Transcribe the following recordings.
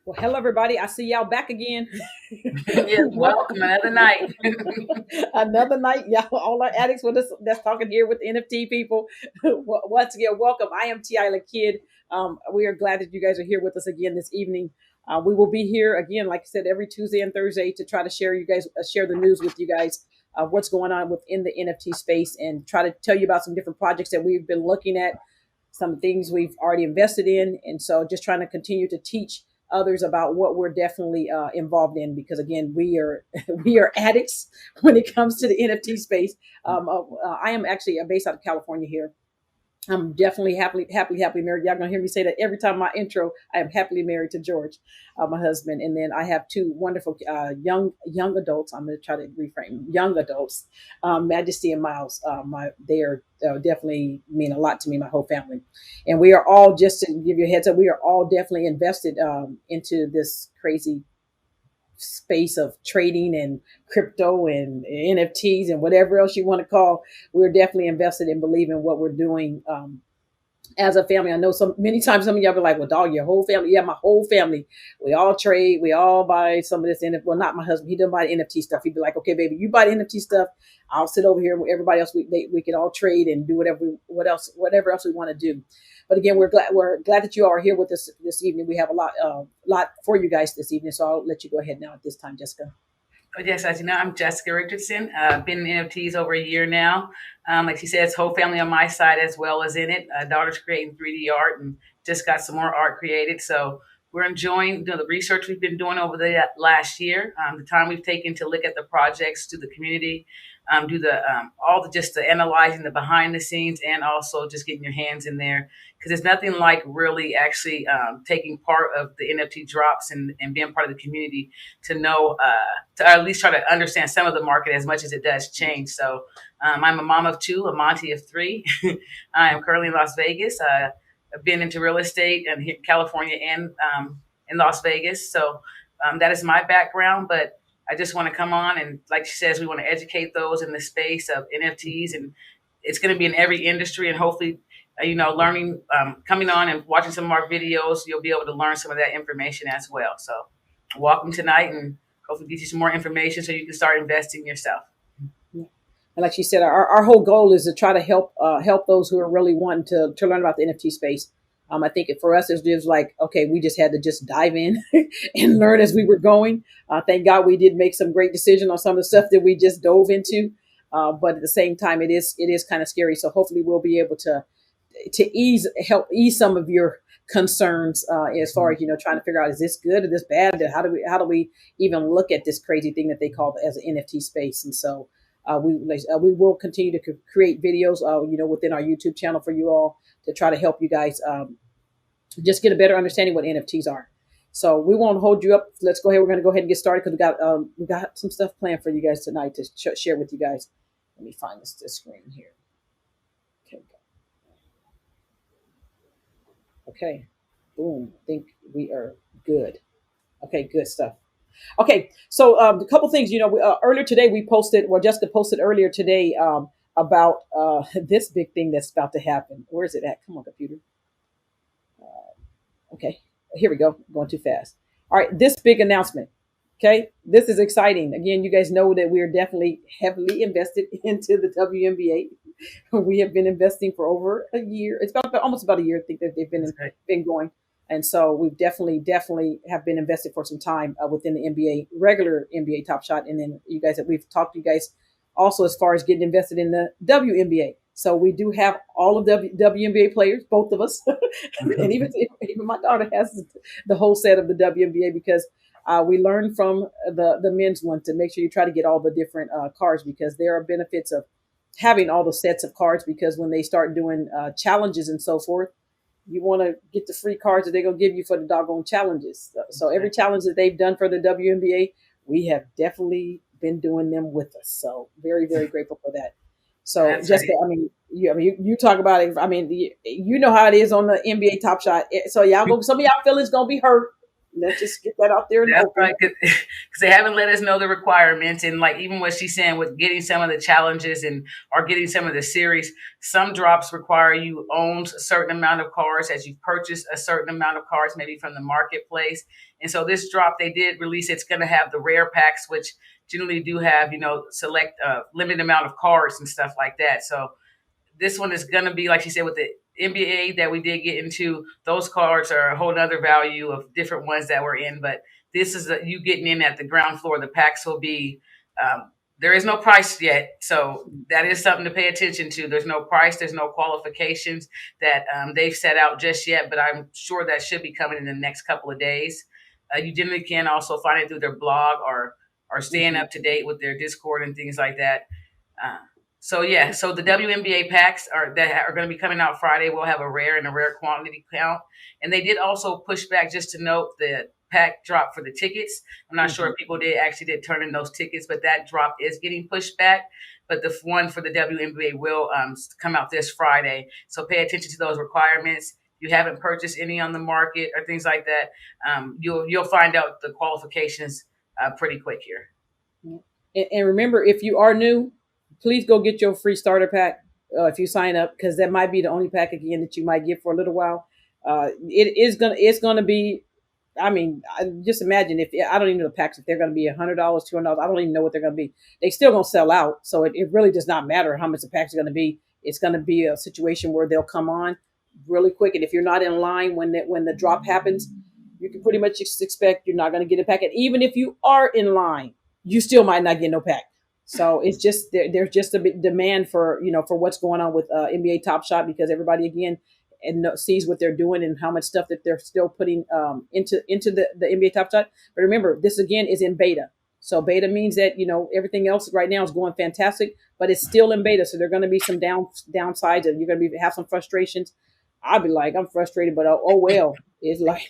Well, hello everybody. I see y'all back again. Yes, welcome another night. Another night, y'all. All our addicts with us that's talking here with the NFT people. Once again, welcome. I am T.I. Kid. We are glad that you guys are here with us again this evening. We will be here again, like I said, every Tuesday and Thursday to try to share the news with you guys of what's going on within the NFT space and try to tell you about some different projects that we've been looking at, some things we've already invested in, and so just trying to continue to teach others about what we're definitely involved in, because again, we are we are addicts when it comes to the NFT space. I am actually based out of California here. I'm definitely happily married. Y'all gonna hear me say that every time my intro. I am happily married to George, my husband, and then I have two wonderful young adults. I'm gonna try to reframe young adults, Majesty and Miles. They are definitely mean a lot to me. My whole family, and we are all, just to give you a heads up, we are all definitely invested into this crazy space of trading and crypto and NFTs and whatever else you want to call. We're definitely invested in believing what we're doing as a family. I know many times some of y'all be like, well, dog, your whole family. Yeah, my whole family. We all trade. We all buy some of this NFT. Well, not my husband. He doesn't buy the NFT stuff. He'd be like, okay, baby, you buy the NFT stuff. I'll sit over here with everybody else. We can all trade and do whatever else we want to do. But again, we're glad that you all are here with us this evening. We have a lot for you guys this evening. So I'll let you go ahead now at this time, Jessica. Yes, as you know, I'm Jessica Richardson. I've been in NFTs over a year now. Like she said, it's whole family on my side as well as in it. Daughter's creating 3D art and just got some more art created. So we're enjoying the research we've been doing over the last year, the time we've taken to look at the projects, to the community, do just the analyzing the behind the scenes, and also just getting your hands in there, because there's nothing like really actually taking part of the NFT drops and being part of the community to know, to at least try to understand some of the market as much as it does change. So I'm a mom of two, a Monty of three. I am currently in Las Vegas. I've been into real estate and here in California and in Las Vegas. So that is my background, but I just want to come on and, like she says, we want to educate those in the space of NFTs, and it's going to be in every industry. And hopefully, learning, coming on and watching some of our videos, you'll be able to learn some of that information as well. So welcome tonight, and hopefully get you some more information so you can start investing yourself. And like she said, our whole goal is to try to help those who are really wanting to learn about the NFT space. I think for us, it's just like, okay, we just had to just dive in and learn as we were going. Thank God we did make some great decisions on some of the stuff that we just dove into. But at the same time, it is kind of scary. So hopefully we'll be able to help ease some of your concerns as far as, trying to figure out, is this good or this bad? How do we even look at this crazy thing that they call as an NFT space? And so we will continue to create videos, within our YouTube channel for you all to try to help you guys just get a better understanding what NFTs are. So we won't hold you up. Let's go ahead. We're going to go ahead and get started, because we got some stuff planned for you guys tonight to share with you guys. Let me find this screen here. Okay. Boom. I think we are good. Okay, good stuff. Okay, so a couple things. Earlier today we posted, well, Jessica posted earlier today about this big thing that's about to happen. Where is it at? Come on, computer. Okay, here we go. Going too fast. All right, this big announcement. Okay, this is exciting. Again, you guys know that we are definitely heavily invested into the WNBA. We have been investing for over a year. It's about almost about a year. I think that they've That's great. been going, and so we've definitely have been invested for some time within the NBA, regular NBA Top Shot, and then you guys that we've talked to you guys also as far as getting invested in the WNBA. So we do have all of the WNBA players, both of us, and even my daughter has the whole set of the WNBA because we learned from the men's one to make sure you try to get all the different cards because there are benefits of having all the sets of cards because when they start doing challenges and so forth, you want to get the free cards that they're going to give you for the doggone challenges. So every challenge that they've done for the WNBA, we have definitely been doing them with us. So very, very grateful for that. So That's Jessica, right. you talk about it. I mean, you know how it is on the NBA Top Shot. So some of y'all feelings gonna be hurt. Let's just get that out there in the That's open. right, because they haven't let us know the requirements, and like even what she's saying with getting some of the challenges and or getting some of the series, some drops require you own a certain amount of cards as you purchase a certain amount of cards, maybe from the marketplace. And so this drop they did release, it's going to have the rare packs, which generally do have select limited amount of cards and stuff like that. So this one is going to be, like you said, with the NBA that we did get into, those cards are a whole other value of different ones that we're in. But this is you getting in at the ground floor. The packs will be, there is no price yet. So that is something to pay attention to. There's no price, there's no qualifications that they've set out just yet, but I'm sure that should be coming in the next couple of days. You generally can also find it through their blog or staying Mhm. up to date with their Discord and things like that. Uh, so yeah, so the WNBA packs that are going to be coming out Friday. We'll have a rare and a rare quantity count, and they did also push back just to note the pack drop for the tickets. I'm not sure Mhm. if people did turn in those tickets, but that drop is getting pushed back. But the one for the WNBA will come out this Friday. So pay attention to those requirements. If you haven't purchased any on the market or things like that, you'll find out the qualifications pretty quick here. And remember, if you are new, please go get your free starter pack if you sign up, because that might be the only pack again that you might get for a little while. It's gonna be. I mean, just imagine if I don't even know the packs if they're going to be $100, $200. I don't even know what they're going to be. They still going to sell out, so it really does not matter how much the packs are going to be. It's going to be a situation where they'll come on really quick, and if you're not in line when the drop happens, you can pretty much expect you're not going to get a pack. And even if you are in line, you still might not get no pack. So it's just there's just a bit demand for for what's going on with NBA Top Shot because everybody again and sees what they're doing and how much stuff that they're still putting into the NBA Top Shot. But remember, this again is in beta. So beta means that everything else right now is going fantastic, but it's still in beta. So there are going to be some downsides, and you're going to have some frustrations. I'll be like, I'm frustrated, but oh well. It's like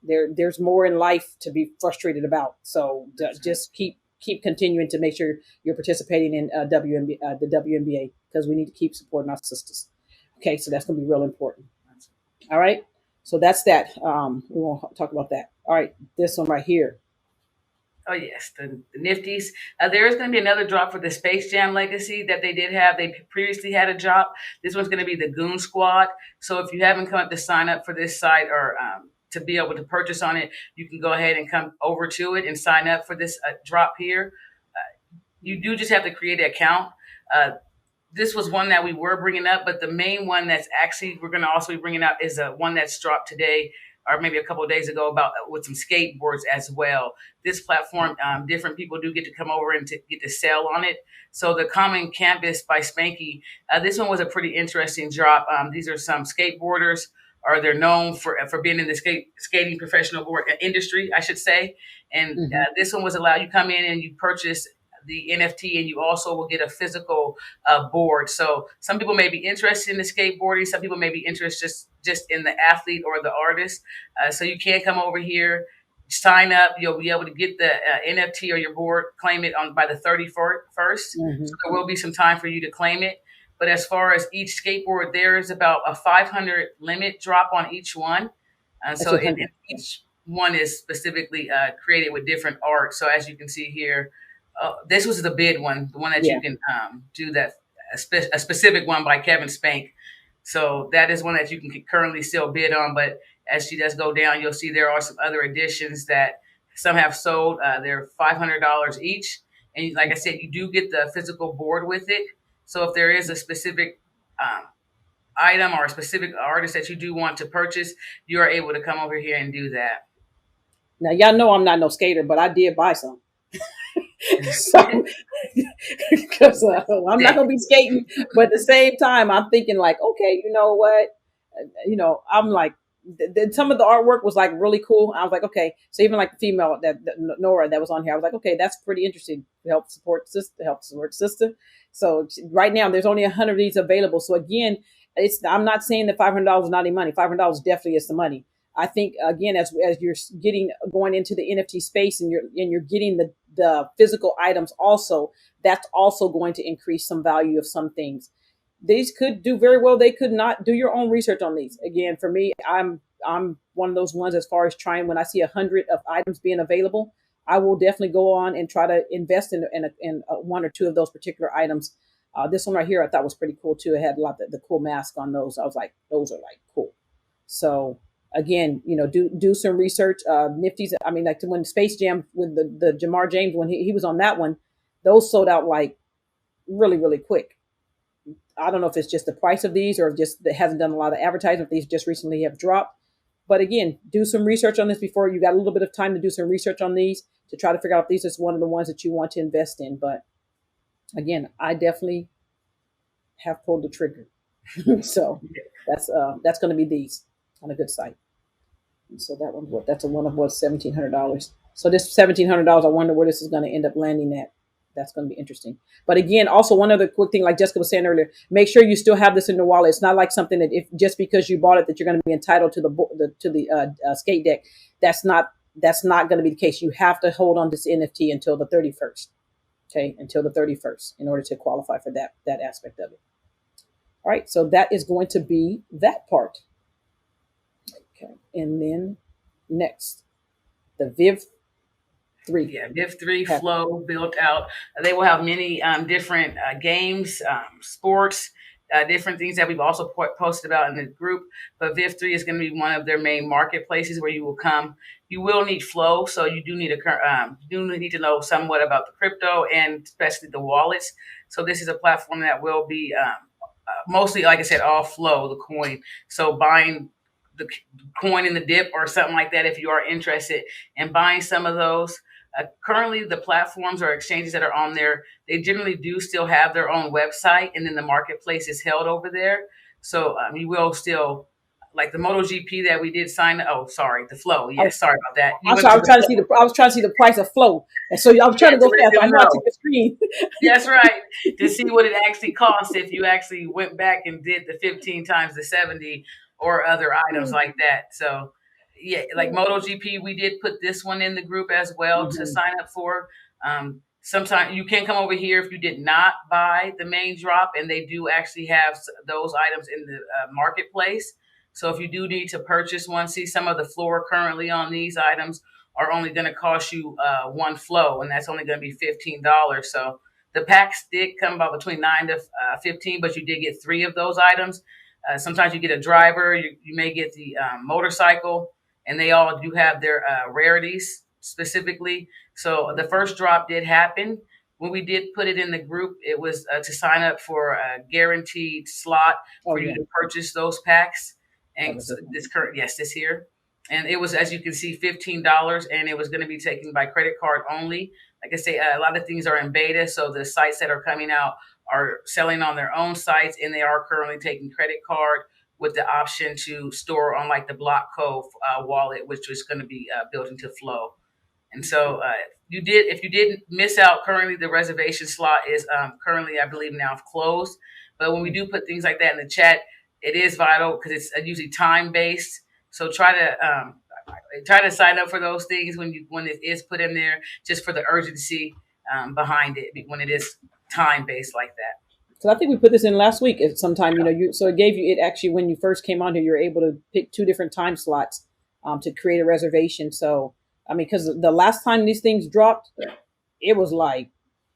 there's more in life to be frustrated about. So just keep continuing to make sure you're participating in the WNBA because we need to keep supporting our sisters. Okay, so that's going to be real important. All right, so that's that. We won't talk about that. All right, this one right here. Oh yes, the Nifties. There is going to be another drop for the Space Jam Legacy that they did have. They previously had a drop. This one's going to be the Goon Squad. So if you haven't come up to sign up for this site or to be able to purchase on it, you can go ahead and come over to it and sign up for this drop here. You do just have to create an account. Uh, this was one that we were bringing up, but the main one that's actually we're going to also be bringing up is one that's dropped today or maybe a couple of days ago about with some skateboards as well. This platform, different people do get to come over and get to sell on it. So the Common Campus by Spanky, this one was a pretty interesting drop. These are some skateboarders, or they're known for being in the skating professional board industry, I should say. And Mm-hmm. this one was allowed. You come in and you purchase the NFT, and you also will get a physical board. So some people may be interested in the skateboarding. Some people may be interested just in the athlete or the artist. So you can come over here, sign up. You'll be able to get the NFT or your board, claim it on by the 31st. So Mm-hmm. there will be some time for you to claim it. But as far as each skateboard, there is about a 500 limit drop on each one. That's So just 100. each one is specifically created with different art. So as you can see here, this was the bid one, the one that Yeah. you can do that a specific one by Kevin Spank. So that is one that you can currently still bid on. But as she does go down, you'll see there are some other editions that some have sold. They're $500 each, and like I said, you do get the physical board with it. So if there is a specific item or a specific artist that you do want to purchase, you are able to come over here and do that. Now y'all know I'm not no skater, but I did buy some. So because I'm not gonna be skating, but at the same time, I'm thinking like, okay, you know what? I'm like, some of the artwork was like really cool. I was like, okay, so even like the female that Nora that was on here, I was like, okay, that's pretty interesting. Help support sister. So right now, there's only 100 of these available. So again, I'm not saying that $500 is not any money. $500 definitely is the money. I think again, as you're going into the NFT space and you're getting the physical items also, that's also going to increase some value of some things. These could do very well. They could not. Do your own research on these. Again, for me, I'm one of those ones as far as trying. When I see 100 of items being available, I will definitely go on and try to invest in one or two of those particular items. This one right here, I thought was pretty cool too. It had a lot of the cool mask on those. I was like, those are like cool. So again, do some research. Nifty's. I mean, like when Space Jam with the Jamar James when he was on that one, those sold out like really really quick. I don't know if it's just the price of these or just it hasn't done a lot of advertising. These just recently have dropped. But again, do some research on this before you got a little bit of time to do some research on these to try to figure out if these is one of the ones that you want to invest in. But again, I definitely have pulled the trigger. So that's going to be these on a good site. And so that one's that's a one of what $1,700. So this $1,700, I wonder where this is going to end up landing at. That's going to be interesting. But again, also one other quick thing, like Jessica was saying earlier, make sure you still have this in the wallet. It's not like something that if just because you bought it that you're going to be entitled to the skate deck. That's not going to be the case. You have to hold on to this NFT until the 31st. Okay, until the 31st in order to qualify for that aspect of it. All right, so that is going to be that part. Okay, and then next, the VIV3. Yeah, VIV3 flow built out. They will have many different games, sports, different things that we've also posted about in the group. But VIV3 is going to be one of their main marketplaces where you will come. You will need flow, so you do need to know somewhat about the crypto and especially the wallets. So this is a platform that will be mostly, like I said, all flow, the coin. So buying the coin in the dip or something like that if you are interested in buying some of those. Currently, the platforms or exchanges that are on there, they generally do still have their own website, and then the marketplace is held over there. So you will still, like the MotoGP that we did sign. Oh, sorry, the flow. Yes, sorry about that. I'm sorry, I was trying to see the price of flow, and so I was trying to go fast. I know I took the screen. That's right. To see what it actually costs if you actually went back and did the 15 times the 70 or other items like that. So yeah, like MotoGP, we did put this one in the group as well to sign up for. Sometimes you can come over here if you did not buy the main drop, and they do actually have those items in the marketplace. So if you do need to purchase one, see some of the floor currently on these items are only going to cost you one flow, and that's only going to be $15. So the packs did come about between 9 to 15, but you did get 3 of those items. Sometimes you get a driver, you may get the motorcycle, and they all do have their rarities specifically. So the first drop did happen. When we did put it in the group, it was to sign up for a guaranteed slot for you to purchase those packs. And so this here. And it was, as you can see, $15, and it was going to be taken by credit card only. Like I say, a lot of things are in beta, so the sites that are coming out are selling on their own sites, and they are currently taking credit card with the option to store on like the Blockco wallet, which was going to be built into Flow. And so if you did miss out, currently the reservation slot is currently, I believe, now closed. But when we do put things like that in the chat, it is vital because it's usually time based. So try to sign up for those things when it is put in there, just for the urgency behind it when it is time based like that. So I think we put this in last week at sometime. So it gave you it actually when you first came on here, you were able to pick 2 different time slots to create a reservation. So, I mean, because the last time these things dropped, it was like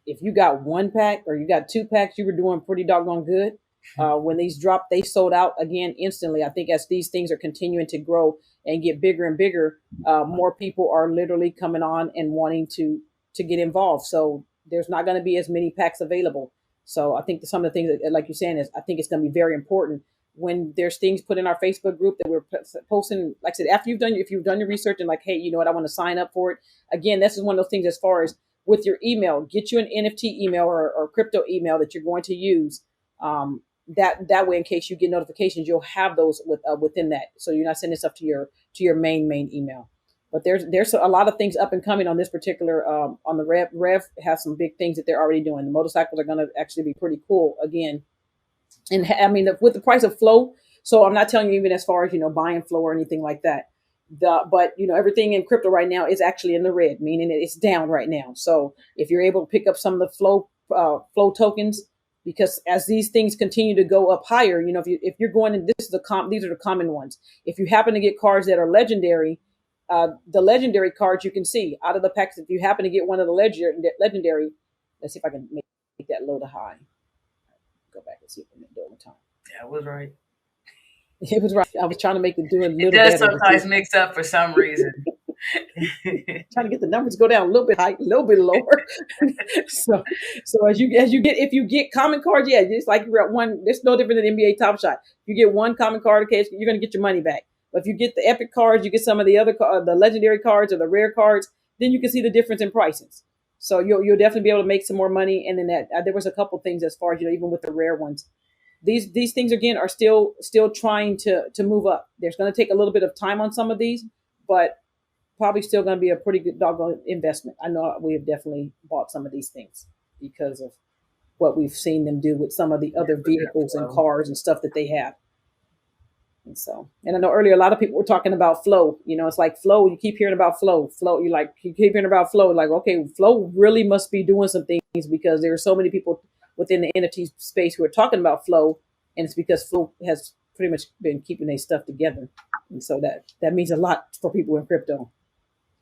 if you got one pack or you got two packs, you were doing pretty doggone good. When these dropped, they sold out again instantly. I think as these things are continuing to grow and get bigger and bigger, more people are literally coming on and wanting to get involved. So there's not going to be as many packs available. So I think some of the things that, like you're saying, is I think it's going to be very important when there's things put in our Facebook group that we're posting. Like I said, after if you've done your research and like, hey, you know what, I want to sign up for it. Again, this is one of those things as far as with your email, get you an NFT email or crypto email that you're going to use. That way, in case you get notifications, you'll have those within that. So you're not sending stuff to your main email. But there's a lot of things up and coming on this particular on the Rev has some big things that they're already doing. The motorcycles are going to actually be pretty cool again. And I mean, with the price of flow, so I'm not telling you even as far as buying flow or anything like that. But everything in crypto right now is actually in the red, meaning it's down right now. So if you're able to pick up some of the flow tokens, because as these things continue to go up higher, if you're going in, these are the common ones. If you happen to get cards that are legendary, the legendary cards you can see out of the packs. If you happen to get one of the legendary, let's see if I can make that low to high. Go back and see if I can do it one time. Yeah, it was right. It was right. I was trying to make it do a little better. It does better. sometimes mix up for some reason. Trying to get the numbers to go down a little bit high, a little bit lower. so as you get, if you get common cards, yeah, it's like you're at one. It's no different than NBA Top Shot. If you get one common card, okay, you're going to get your money back. But if you get the epic cards, you get some of the other the legendary cards or the rare cards, then you can see the difference in prices. So you'll definitely be able to make some more money. And then there was a couple things as far as even with the rare ones. These things again are still trying to move up. There's going to take a little bit of time on some of these, but probably still going to be a pretty good doggone investment. I know we have definitely bought some of these things because of what we've seen them do with some of the other vehicles and cars and stuff that they have. And I know earlier a lot of people were talking about flow. It's like flow. You keep hearing about flow. You keep hearing about flow. Like, okay, flow really must be doing some things because there are so many people within the NFT space who are talking about flow, and it's because flow has pretty much been keeping their stuff together, and so that means a lot for people in crypto.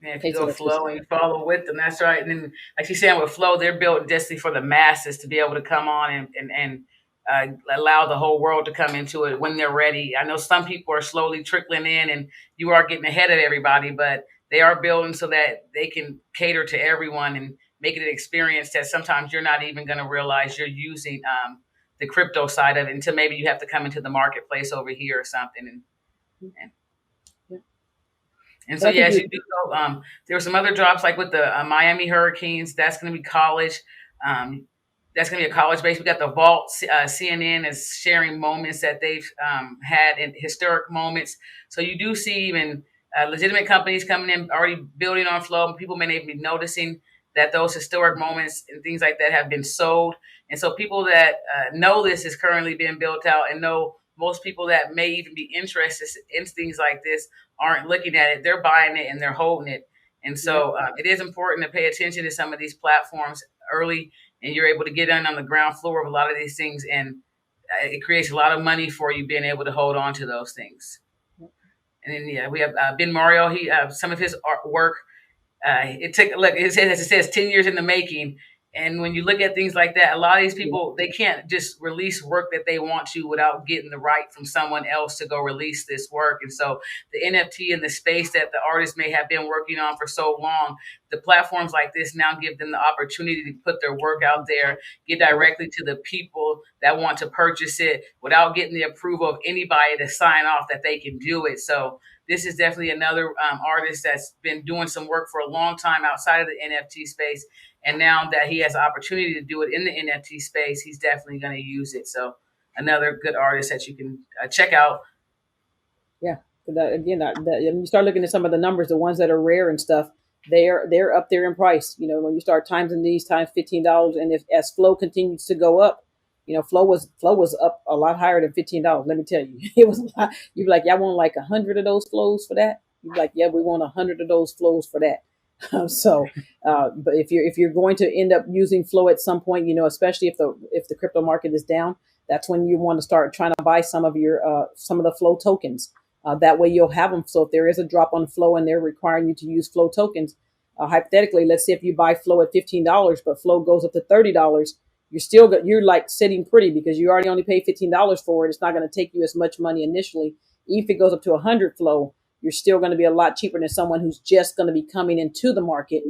Yeah, if you go flow and you follow with them, that's right. And then, like you said, with flow, they're built just for the masses to be able to come on and allow the whole world to come into it when they're ready. I know some people are slowly trickling in, and you are getting ahead of everybody, but they are building so that they can cater to everyone and make it an experience that sometimes you're not even going to realize you're using the crypto side of it until maybe you have to come into the marketplace over here or something. And so, yes, you do go. There were some other drops like with the Miami Hurricanes. That's going to be college. That's going to be a college base. We got the Vault. CNN is sharing moments that they've had in historic moments. So you do see even legitimate companies coming in, already building on flow. People may not even be noticing that those historic moments and things like that have been sold. And so people that know this is currently being built out and know most people that may even be interested in things like this aren't looking at it. They're buying it and they're holding it. And so it is important to pay attention to some of these platforms early, and you're able to get in on the ground floor of a lot of these things. And it creates a lot of money for you being able to hold on to those things. And then, we have Ben Mario. He some of his artwork. It says 10 years in the making. And when you look at things like that, a lot of these people, they can't just release work that they want to without getting the right from someone else to go release this work. And so the NFT and the space that the artist may have been working on for so long, the platforms like this now give them the opportunity to put their work out there, get directly to the people that want to purchase it without getting the approval of anybody to sign off that they can do it. So this is definitely another artist that's been doing some work for a long time outside of the NFT space. And now that he has the opportunity to do it in the NFT space, he's definitely going to use it. So another good artist that you can check out. Yeah. When you start looking at some of the numbers, the ones that are rare and stuff, they're up there in price. When you start timesing these times $15, and as flow continues to go up, flow was up a lot higher than $15. Let me tell you, it was a lot. You'd be like, y'all want like 100 of those flows for that? You'd be like, yeah, we want 100 of those flows for that. But if you're going to end up using flow at some point, especially if the crypto market is down, that's when you want to start trying to buy some of the flow tokens. That way you'll have them. So if there is a drop on flow and they're requiring you to use flow tokens, hypothetically, let's say if you buy flow at $15, but flow goes up to $30, you're like sitting pretty because you already only paid $15 for it. It's not going to take you as much money initially. Even if it goes up to 100 flow, you're still going to be a lot cheaper than someone who's just going to be coming into the market,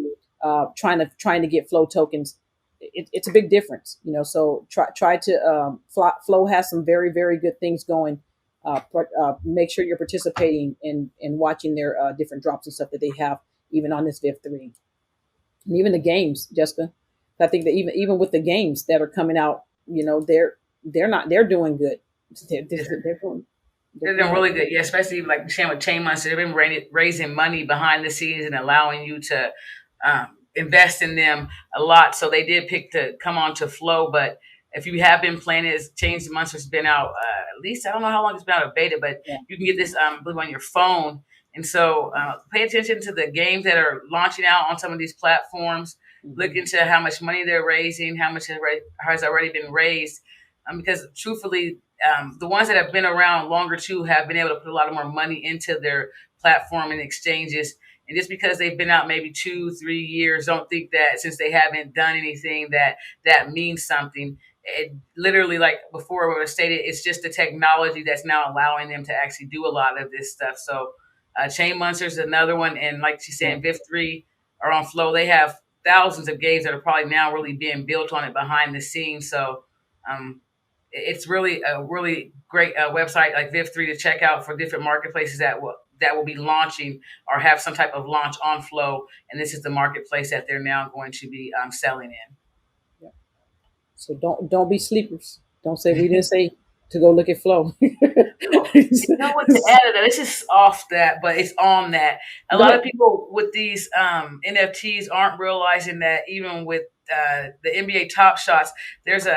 trying to get flow tokens. It's a big difference, So try to flow has some very, very good things going. Make sure you're participating in watching their different drops and stuff that they have, even on this VIV3, and even the games, Jessica. I think that even with the games that are coming out, they're doing good. They're doing really good, yeah. Especially like with Chain Monster, they've been raising money behind the scenes and allowing you to invest in them a lot. So they did pick to come on to Flow, but if you have been playing it, Chain Monster's been out at least, I don't know how long it's been out of beta, but you can get this I believe on your phone. And so pay attention to the games that are launching out on some of these platforms. Look into how much money they're raising, how much has already been raised. Because truthfully, the ones that have been around longer too have been able to put a lot of more money into their platform and exchanges. And just because they've been out maybe 2-3 years, don't think that since they haven't done anything that means something. It literally, like before was stated, it's just the technology that's now allowing them to actually do a lot of this stuff. So Chain Monsters is another one. And like she's saying, VIV3 are on Flow. They have thousands of games that are probably now really being built on it behind the scenes. So it's really a really great website like VIV3 to check out for different marketplaces that will be launching or have some type of launch on Flow. And this is the marketplace that they're now going to be selling in. Yeah. So don't be sleepers. Don't say we didn't say to go look at Flow. You know what to add to that? This is off that, but it's on that. A lot of people with these NFTs aren't realizing that even with the NBA Top Shots, there's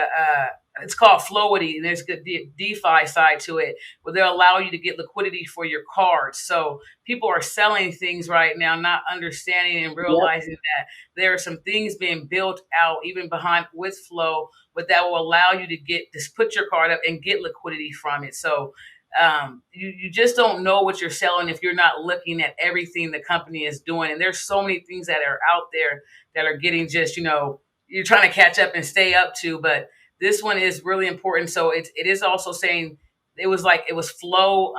it's called Flowity, and there's a good DeFi side to it, where they'll allow you to get liquidity for your cards. So people are selling things right now, not understanding and realizing that there are some things being built out even behind with Flow, but that will allow you to put your card up and get liquidity from it. So you just don't know what you're selling if you're not looking at everything the company is doing. And there's so many things that are out there that are getting just, you're trying to catch up and stay up to, but this one is really important. So it is also saying it was Flow,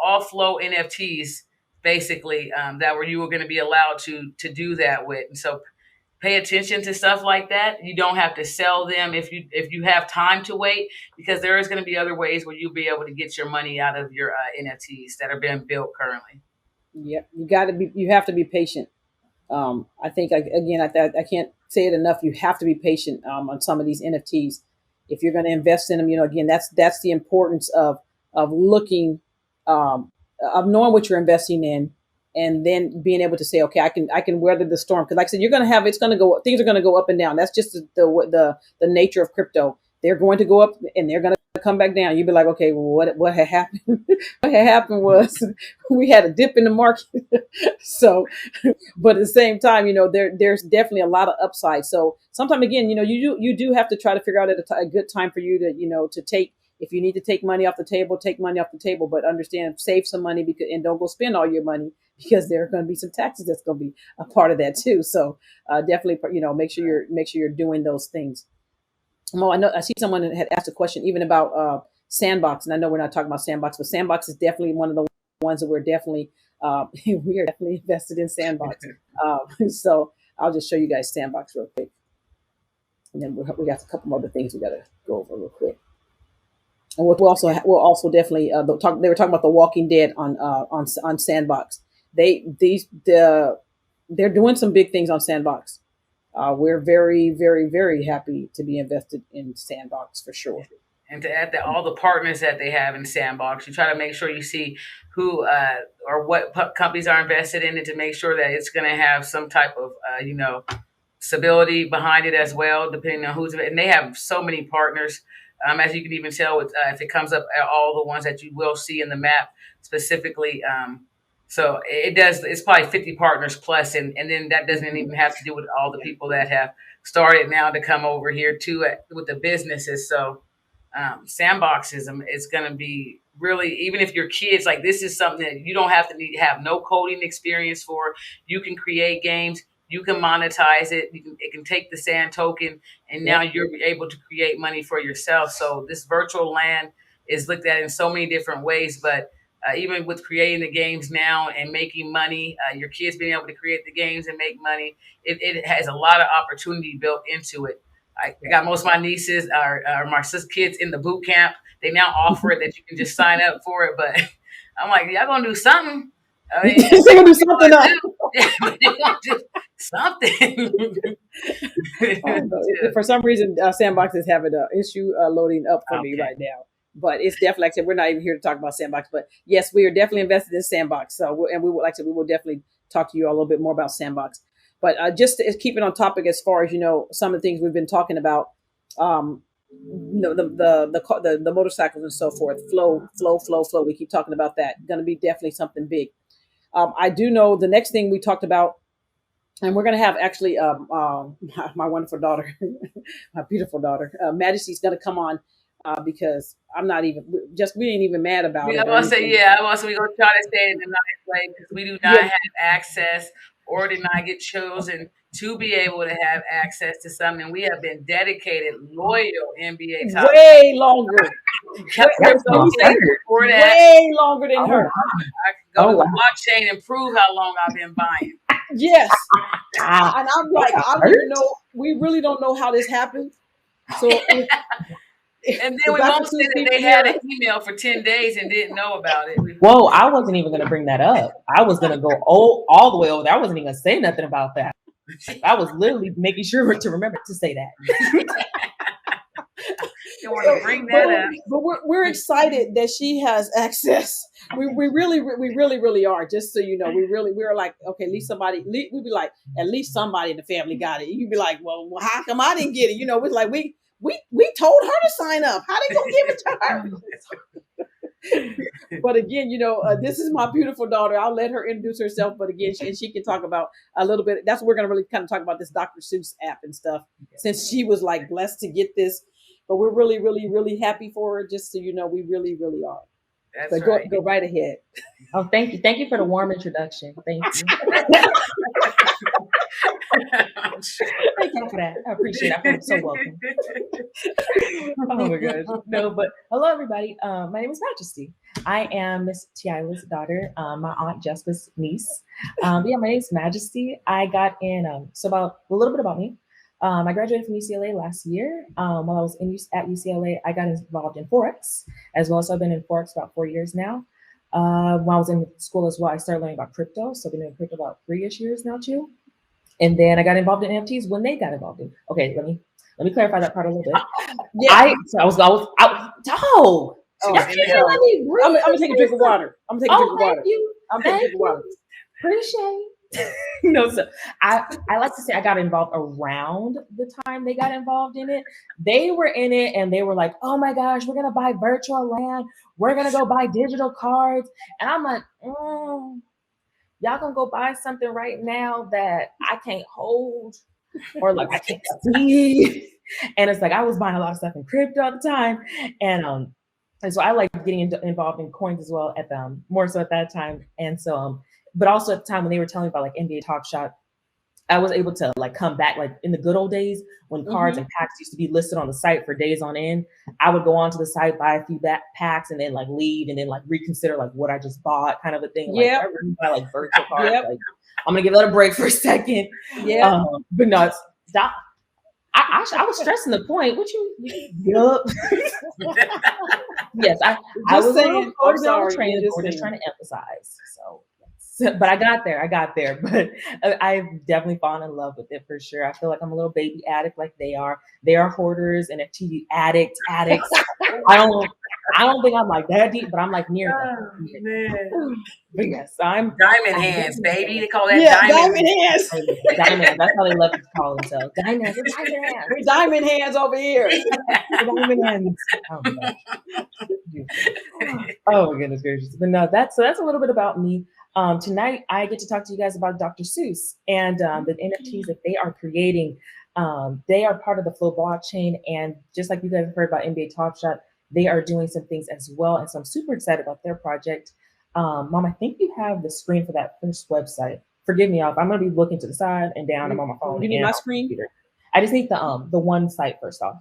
all Flow NFTs basically that you were going to be allowed to do that with. And so pay attention to stuff like that. You don't have to sell them if you have time to wait, because there is going to be other ways where you'll be able to get your money out of your NFTs that are being built currently. Yep, you have to be patient. I think I can't say it enough. You have to be patient on some of these NFTs if you're going to invest in them. Again, that's the importance of looking, of knowing what you're investing in, and then being able to say, okay, I can weather the storm. Because like I said, things are going to go up and down. That's just the nature of crypto. They're going to go up and they're going to come back down. You'd be like, okay, well, what had happened? What had happened was we had a dip in the market. So, but at the same time, there's definitely a lot of upside. So sometimes again, you do have to try to figure out a good time for you to take. If you need to take money off the table, take money off the table, but understand, save some money and don't go spend all your money, because there are going to be some taxes that's going to be a part of that too. So definitely, make sure you're doing those things. Well, I know I see someone had asked a question even about Sandbox, and I know we're not talking about Sandbox, but Sandbox is definitely one of the ones that we're definitely we are definitely invested in Sandbox. So I'll just show you guys Sandbox real quick, and then we got a couple more other things we got to go over real quick. And we'll also definitely they were talking about The Walking Dead on Sandbox. They're doing some big things on Sandbox. We're very, very, very happy to be invested in Sandbox for sure. And to add that, all the partners that they have in Sandbox, you try to make sure you see who or what companies are invested in it, to make sure that it's going to have some type of stability behind it as well, depending on who's. And they have so many partners. As you can even tell with if it comes up, all the ones that you will see in the map specifically. So it does. It's probably 50 partners plus, and then that doesn't even have to do with all the people that have started now to come over here too with the businesses. So Sandbox is going to be really, even if your kids, like, this is something that you don't have to have no coding experience for. You can create games. You can monetize it. It can take the sand token, and now you're able to create money for yourself. So this virtual land is looked at in so many different ways, but even with creating the games now and making money, your kids being able to create the games and make money, it has a lot of opportunity built into it. I got most of my nieces or my sis kids in the boot camp. They now offer it that you can just sign up for it, but I'm like, y'all gonna do something. I mean, They're gonna do something up. yeah, but they gonna do something. For some reason, Sandbox is having an issue loading up for me right now. But it's definitely, like I said, we're not even here to talk about Sandbox. But yes, we are definitely invested in Sandbox. So, and we will, like I said, we will definitely talk to you a little bit more about Sandbox. But just to keep it on topic, as far as some of the things we've been talking about, the motorcycles and so forth, flow. We keep talking about that. Going to be definitely something big. I do know the next thing we talked about, and we're going to have actually my wonderful daughter, my beautiful daughter, Majesty's going to come on because I'm not even we ain't even mad about it. I want to say, we gonna try to stay in the nice way because we do not have access or did not get chosen to be able to have access to something. We have been dedicated, loyal NBA top way longer. Way longer than her. I can go to the blockchain and prove how long I've been buying. Yes. And I'm like, I don't even know. We really don't know how this happened. So and then we won't say that they had an email for 10 days and didn't know about it. Whoa, I wasn't even going to bring that up. I was going to go all the way over there. I wasn't even going to say nothing about that. I was literally making sure to remember to say that. You want to bring that up. But we're excited that she has access. We really are. Just so you know, we're like, okay, at least somebody. We'd be like, at least somebody in the family got it. You'd be like, well, how come I didn't get it? We're like, we told her to sign up. How they gonna give it to her? But again, this is my beautiful daughter. I'll let her introduce herself. But again, she can talk about a little bit. That's what we're gonna really kind of talk about, this Dr. Seuss app and stuff. Since she was like blessed to get this, but we're really, really, really happy for her. Just so you know, we really, really are. That's right. Go right ahead. Oh, thank you. Thank you for the warm introduction. Thank you. Thank you for that. I appreciate it. I feel so welcome. Oh my gosh. No, but hello everybody. My name is Majesty. I am Miss Tiala's daughter, my aunt Jessica's niece. My name is Majesty. I got in so about a little bit about me. I graduated from UCLA last year. While I was at UCLA, I got involved in Forex as well. So I've been in Forex about 4 years now. When I was in school as well, I started learning about crypto. So I've been in crypto about 3-ish years now too. And then I got involved in NFTs when they got involved in. Okay, let me clarify that part a little bit. Yeah, I was I'm gonna take a drink of water. I'm gonna take a drink of water. I'm taking a drink of water. Appreciate. No, so I like to say I got involved around the time they got involved in it. They were in it and they were like, oh my gosh, we're gonna buy virtual land, we're gonna go buy digital cards. And I'm like, y'all gonna go buy something right now that I can't hold or like I can't see. And it's like I was buying a lot of stuff in crypto at the time. And so I like getting involved in coins as well at more so at that time. And so but also at the time when they were telling me about like NBA Top Shot, I was able to like come back like in the good old days when cards and packs used to be listed on the site for days on end. I would go onto the site, buy a few packs, and then like leave and then like reconsider like what I just bought, kind of a thing. Yeah. Like I really buy like virtual cards. Like I'm gonna give that a break for a second. Yeah. But no, stop. I was stressing the point. What you yup. Yes, I was saying. I'm sorry. We're just trying to emphasize. So. But I got there. But I've definitely fallen in love with it for sure. I feel like I'm a little baby addict like they are. They are hoarders and NFT addicts. I don't think I'm like that deep, but I'm like near that. But yes, I'm diamond hands, baby. They call that diamond hands. Diamond. That's how they love to call themselves. Diamond hands. Diamond hands over here. Diamond hands. Oh my goodness gracious. But no, that's a little bit about me. Tonight, I get to talk to you guys about Dr. Seuss and the NFTs that they are creating. They are part of the Flow blockchain. And just like you guys have heard about NBA Top Shot, They are doing some things as well, and so I'm super excited about their project. Mom, I think you have the screen for that first website. Forgive me, I'm going to be looking to the side and down. I'm on my phone. You need and my on my screen? computer. I just need the one site first off.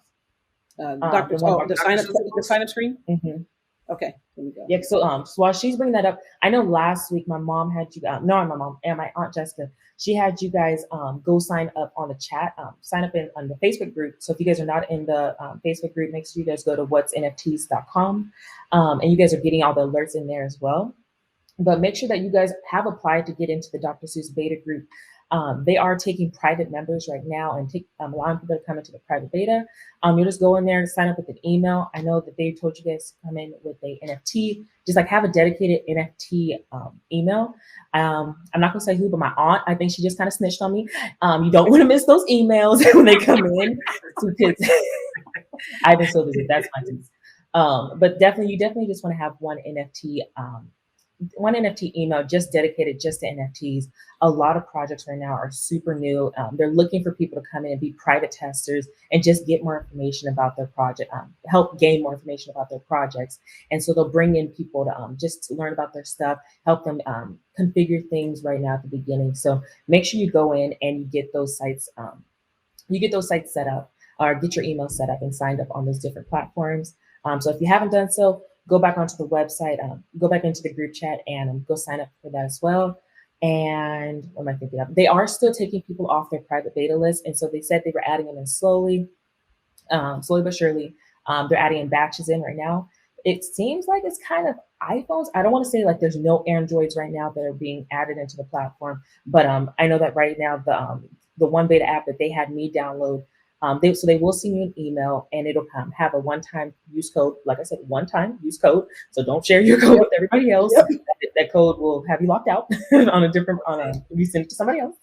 The sign up screen. Mm-hmm. Okay, here we go. Yeah. So while she's bringing that up, I know last week my mom had you. No, my mom and my aunt Jessica. She had you guys go sign up on the chat. Sign up on the Facebook group. So if you guys are not in the Facebook group, make sure you guys go to whatsnfts.com, and you guys are getting all the alerts in there as well. But make sure that you guys have applied to get into the Dr. Seuss beta group. They are taking private members right now and allowing people to come into the private beta. You'll just go in there and sign up with an email. I know that they told you guys to come in with a NFT, just like have a dedicated NFT email. I'm not gonna say who, but my aunt, I think she just kind of snitched on me. You don't want to miss those emails when they come in. Because I've been so busy. That's my thing. But you definitely just want to have one NFT email just dedicated just to NFTs. A lot of projects right now are super new. They're looking for people to come in and be private testers and just get more information about their project, help gain more information about their projects. And so they'll bring in people to just to learn about their stuff, help them configure things right now at the beginning. So make sure you go in and you get those sites, set up, or get your email set up and signed up on those different platforms. So if you haven't done so, go back onto the website, go back into the group chat and go sign up for that as well. And what am I thinking of? They are still taking people off their private beta list. And so they said they were adding them in slowly but surely. They're adding in batches in right now. It seems like it's kind of iPhones. I don't want to say like there's no Androids right now that are being added into the platform, but I know that right now the one beta app that they had me download, they will send you an email and it'll have a one-time use code. Like I said, one-time use code. So don't share your code with everybody else. Yep. That code will have you locked out you send it to somebody else.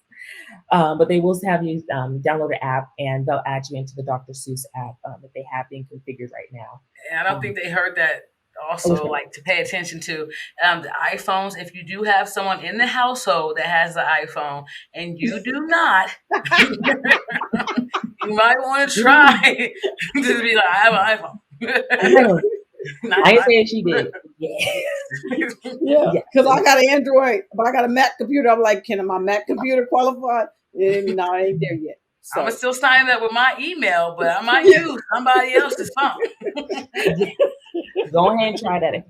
But they will have you download the app and they'll add you into the Dr. Seuss app that they have being configured right now. And I don't think they heard that. Also, like to pay attention to the iPhones. If you do have someone in the household that has the iPhone and you do not, you might want to try to be like, I have an iPhone. I ain't saying she did. Yeah, because I got an Android, but I got a Mac computer. I'm like, can my Mac computer qualify? No, I ain't there yet. So. I'm still signing up with my email, but I might use somebody else's phone. Go ahead and try that if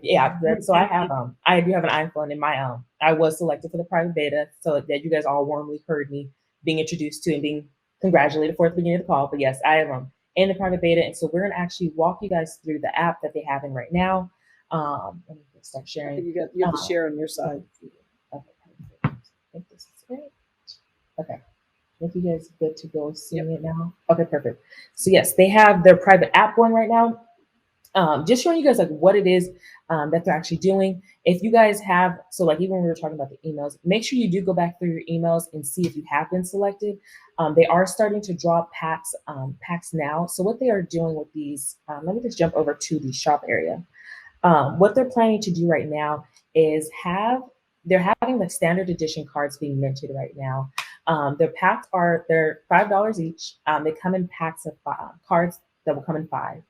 you can. So I do have an iPhone in my I was selected for the private beta, so that you guys all warmly heard me being introduced to and being congratulated for at the beginning of the call. But yes, I am in the private beta, and so we're gonna actually walk you guys through the app that they have in right now. Let me start sharing. You have to share on your side. Okay, I think this is great. Okay. I think you guys are good to go seeing it now. Okay, perfect. So yes, they have their private app going right now. Just showing you guys like what it is that they're actually doing. If you guys have, so like even when we were talking about the emails, make sure you do go back through your emails and see if you have been selected. They are starting to draw packs now. So what they are doing with these, let me just jump over to the shop area. What they're planning to do right now is they're having the standard edition cards being minted right now. Their packs they're $5 each. They come in packs of cards that will come in 5.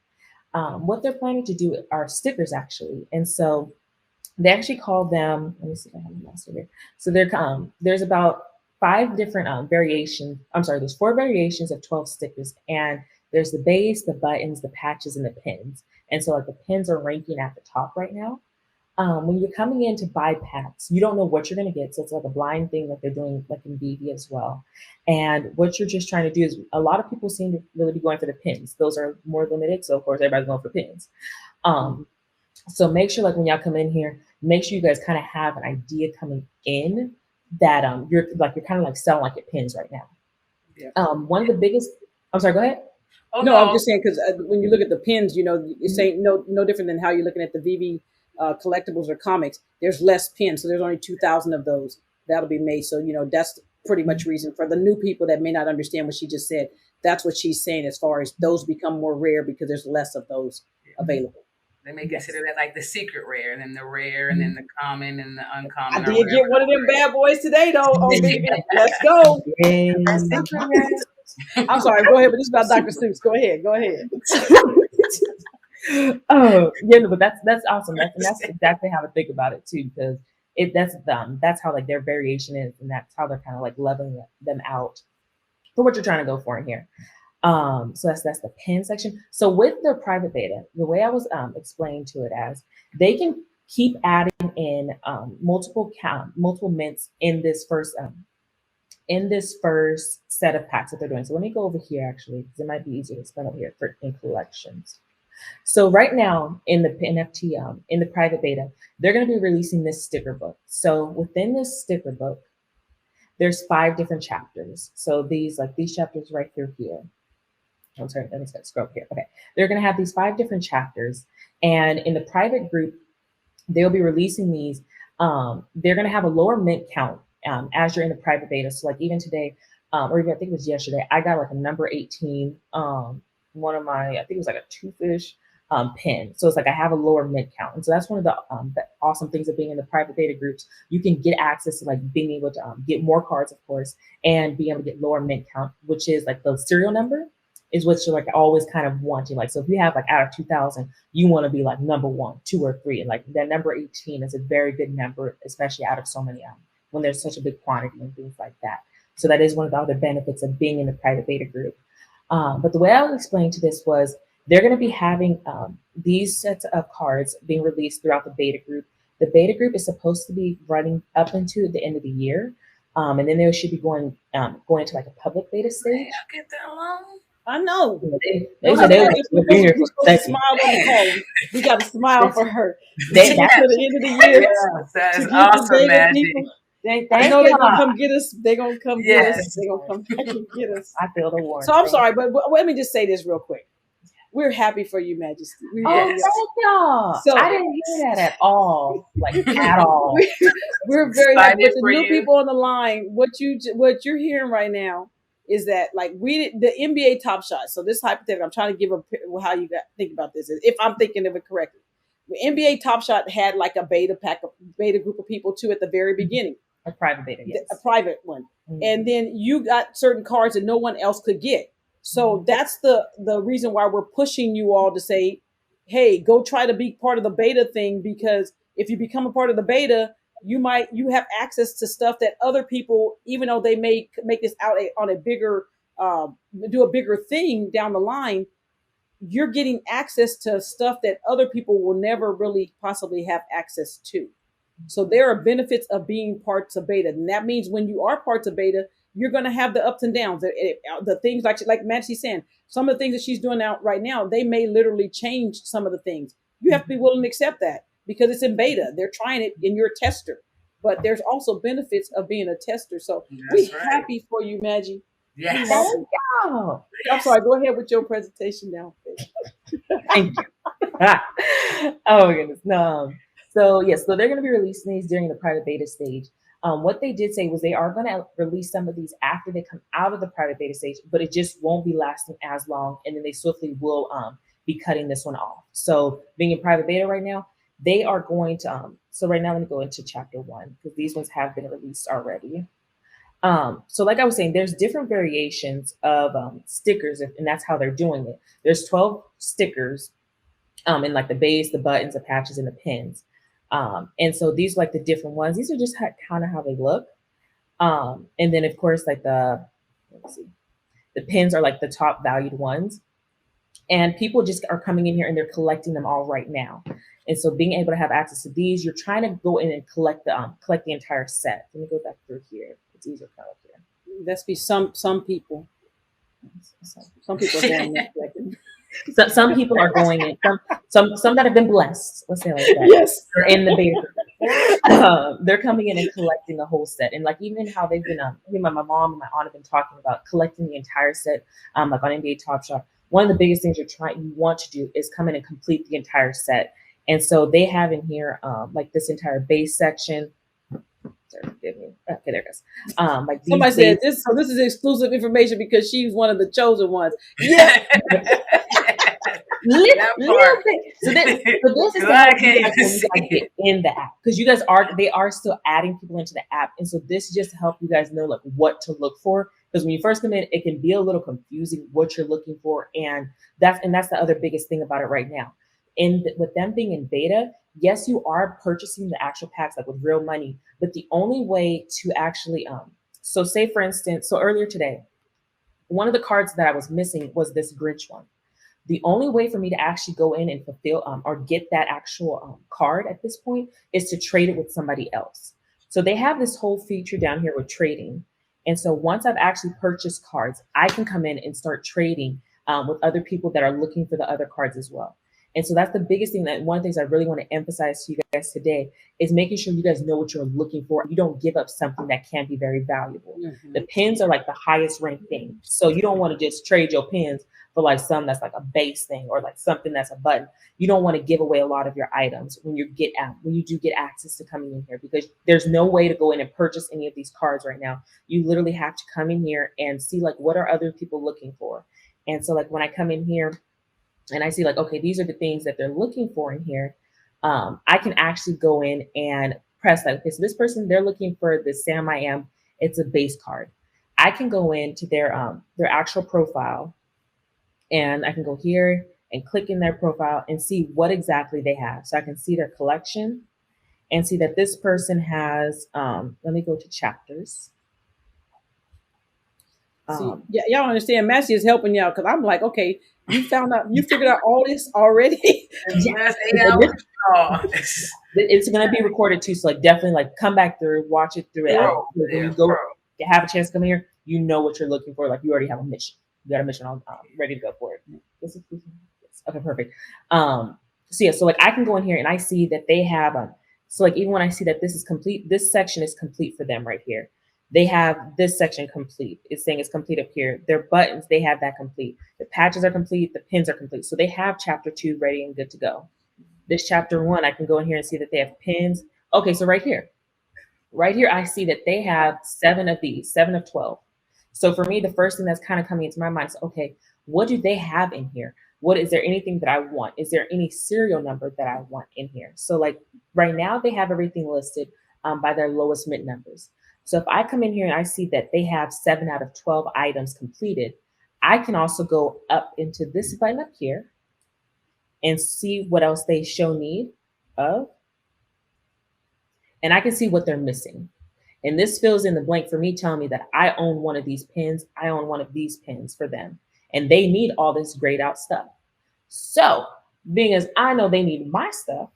What they're planning to do are stickers actually. And so they actually call them, let me see if I have a mouse over here. So there's about 5 different variations. I'm sorry, there's 4 variations of 12 stickers. And there's the base, the buttons, the patches, and the pins. And so like the pins are ranking at the top right now. When you're coming in to buy packs, you don't know what you're going to get. So it's like a blind thing that they're doing like in VIV as well. And what you're just trying to do is, a lot of people seem to really be going for the pins. Those are more limited. So of course, everybody's going for pins. So make sure like when y'all come in here, make sure you guys kind of have an idea coming in that you're kind of like selling like your pins right now. Yeah. One of the biggest, I'm sorry, go ahead. Oh, no, I'm just saying, because when you look at the pins, it's ain't no different than how you're looking at the VIV collectibles or comics. There's less pins, so there's only 2,000 of those that'll be made. So that's pretty much reason for the new people that may not understand what she just said. That's what she's saying, as far as those become more rare because there's less of those available. They may consider that like the secret rare, and then the rare, and then the common and the uncommon. I did get one of them bad boys today though. Let's go. I'm sorry, go ahead, but this is about Dr. Seuss. Go ahead. Oh, yeah, no, but that's awesome. That's exactly how to think about it too, because that's how like their variation is, and that's how they're kind of like leveling them out for what you're trying to go for in here. So that's the pin section. So with the private beta, the way I was explaining to it as they can keep adding in multiple mints in this first set of packs that they're doing. So let me go over here actually, because it might be easier to explain over here in collections. So right now in the NFT, in the private beta, they're going to be releasing this sticker book. So within this sticker book, there's 5 different chapters. So these chapters right here. I'm sorry, let me scroll here. Okay, they're going to have these 5 different chapters, and in the private group, they'll be releasing these. They're going to have a lower mint count as you're in the private beta. So like even today, or even I think it was yesterday, I got like a number 18. One of my, I think it was like a 2-fish pin. So it's like I have a lower mint count, and so that's one of the awesome things of being in the private beta groups. You can get access to like being able to get more cards, of course, and being able to get lower mint count, which is like the serial number is what you're like always kind of wanting. Like, so if you have like out of 2,000, you want to be like number 1, 2, or 3. And like that number 18 is a very good number, especially out of so many when there's such a big quantity and things like that. So that is one of the other benefits of being in the private beta group. But the way I was explaining to this was they're going to be having these sets of cards being released throughout the beta group. The beta group is supposed to be running up into the end of the year. And then they should be going to like a public beta stage. I'll get that along. I know. They said they were be here for a second. Smile on the call. We got to smile for her. They to the end of the year. Yes, that is awesome, Magic. I know they're gonna come get us. They're gonna come get us. They're gonna come back and get us. I feel the warmth. So I'm sorry, but let me just say this real quick. We're happy for you, Majesty. Thank y'all. So I didn't hear that at all, like at all. We're very happy. With the new people on the line, what you're hearing right now is that like the NBA Top Shot. So this hypothetical, I'm trying to give how you think about this. If I'm thinking of it correctly, the NBA Top Shot had like a beta group of people too at the very beginning. A private beta, yes. A private one. Mm-hmm. And then you got certain cards that no one else could get. So that's the reason why we're pushing you all to say, hey, go try to be part of the beta thing, because if you become a part of the beta, you have access to stuff that other people, even though they may make this out on a bigger, do a bigger thing down the line, you're getting access to stuff that other people will never really possibly have access to. So there are benefits of being parts of beta. And that means when you are parts of beta, you're going to have the ups and downs, the things like Maggie's saying, some of the things that she's doing out right now, they may literally change some of the things. You have to be willing to accept that because it's in beta. They're trying it and you're a tester, but there's also benefits of being a tester. So we're happy for you, Maggie. Yes. I'm sorry. Go ahead with your presentation now. Thank you. Oh my goodness. No. So yes, so they're going to be releasing these during the private beta stage. What they did say was they are going to release some of these after they come out of the private beta stage, but it just won't be lasting as long. And then they swiftly will be cutting this one off. So being in private beta right now, they are going to, so right now, let me go into chapter 1 because these ones have been released already. So like I was saying, there's different variations of stickers, and that's how they're doing it. There's 12 stickers in like the base, the buttons, the patches, and the pins. And so these are like the different ones. These are just kind of how they look. And then of course, like the pins are like the top valued ones. And people just are coming in here and they're collecting them all right now. And so being able to have access to these, you're trying to go in and collect the entire set. Let me go back through here. It's easier to come up here. That's be some people. Some people are going in. So some people are going in. Some that have been blessed. Let's say like that. Yes, they're in the beta. They're coming in and collecting the whole set, and like even how they've been. My mom and my aunt have been talking about collecting the entire set. Like on NBA Top Shot, one of the biggest things you want to do is come in and complete the entire set. And so they have in here like this entire base section. Sorry, forgive me. Okay, there it goes. Like somebody said this. So this is exclusive information because she's one of the chosen ones. Yeah. So this is get in the app because you guys are still adding people into the app, and so this is just to help you guys know like what to look for. Because when you first come in, it can be a little confusing what you're looking for, and that's the other biggest thing about it right now. with them being in beta, yes, you are purchasing the actual packs like with real money, but the only way to actually so say for instance, so earlier today, one of the cards that I was missing was this Grinch one. The only way for me to actually go in and fulfill or get that actual card at this point is to trade it with somebody else. So they have this whole feature down here with trading. And so once I've actually purchased cards, I can come in and start trading with other people that are looking for the other cards as well. And so that's the biggest thing, that one of the things I really want to emphasize to you guys today is making sure you guys know what you're looking for. You don't give up something that can be very valuable. Mm-hmm. The pins are like the highest ranked thing. So you don't want to just trade your pins for like some that's like a base thing or like something that's a button. You don't want to give away a lot of your items when you do get access to coming in here, because there's no way to go in and purchase any of these cards right now. You literally have to come in here and see like what are other people looking for. And so like when I come in here and I see like, okay, these are the things that they're looking for in here, I can actually go in and press like, okay, so this person, they're looking for the Sam I Am. It's a base card. I can go into their actual profile, and I can go here and click in their profile and see what exactly they have. So I can see their collection and see that this person has, let me go to chapters. Yeah, y'all understand. Massey is helping y'all because I'm like, okay, you figured out all this already. Yes, it's going to be recorded too, so like definitely like come back through, watch it through it. When you go to have a chance to come here, you know what you're looking for. Like you already have a mission. You got a mission on ready to go for it. Okay, perfect. So yeah, so like I can go in here and I see that they have so like even when I see that this is complete, this section is complete for them right here. They have this section complete. It's saying it's complete up here. Their buttons, they have that complete. The patches are complete. The pins are complete. So they have chapter 2 ready and good to go. This chapter 1, I can go in here and see that they have pins. Okay, so right here, I see that they have 7 of these, 7 of 12. So for me, the first thing that's kind of coming into my mind is, okay, what do they have in here? What is there anything that I want? Is there any serial number that I want in here? So like right now they have everything listed by their lowest mint numbers. So if I come in here and I see that they have 7 out of 12 items completed, I can also go up into this button up here and see what else they show need of. And I can see what they're missing. And this fills in the blank for me, telling me that I own one of these pins. I own one of these pins for them. And they need all this grayed out stuff. So being as I know they need my stuff,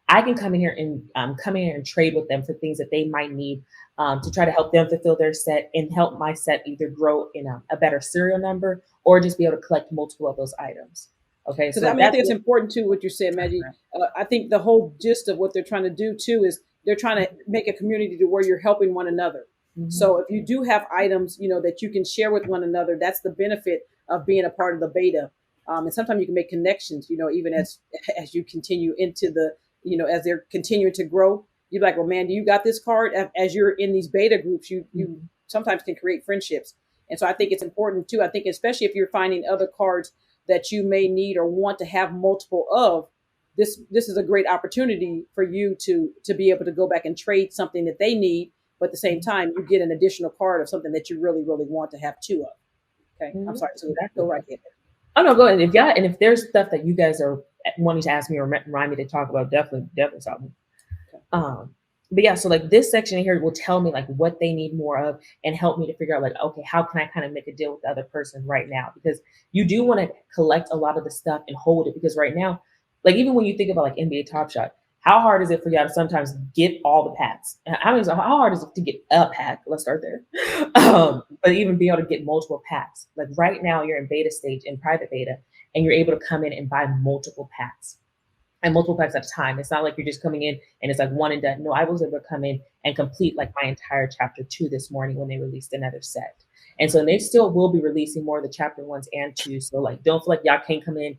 I can come in here and trade with them for things that they might need to try to help them fulfill their set and help my set either grow in a better serial number or just be able to collect multiple of those items. Okay, so I mean, I think it's important too what you said, Maggie. I think the whole gist of what they're trying to do too is they're trying to make a community to where you're helping one another. Mm-hmm. So if you do have items, that you can share with one another, that's the benefit of being a part of the beta. And sometimes you can make connections, even as you continue into the, as they're continuing to grow. You're like, well, man, do you got this card? As you're in these beta groups, you sometimes can create friendships. And so I think it's important too. I think especially if you're finding other cards that you may need or want to have multiple of, this is a great opportunity for you to be able to go back and trade something that they need, but at the same time, you get an additional card of something that you really, really want to have 2 of. Okay, I'm sorry. So go right ahead. Oh no, go ahead. If there's stuff that you guys are wanting to ask me or remind me to talk about, definitely stop me. Okay. But yeah, so like this section here will tell me like what they need more of and help me to figure out like, okay, how can I kind of make a deal with the other person right now? Because you do want to collect a lot of the stuff and hold it, because right now, like even when you think about like NBA Top Shot, how hard is it for y'all to sometimes get all the packs? I mean, so how hard is it to get a pack? Let's start there. But even be able to get multiple packs. Like right now you're in beta stage, in private beta, and you're able to come in and buy multiple packs. And multiple packs at a time. It's not like you're just coming in and it's like one and done. No, I was able to come in and complete like my entire chapter 2 this morning when they released another set. And so they still will be releasing more of the chapter 1s and 2s. So like, don't feel like y'all can't come in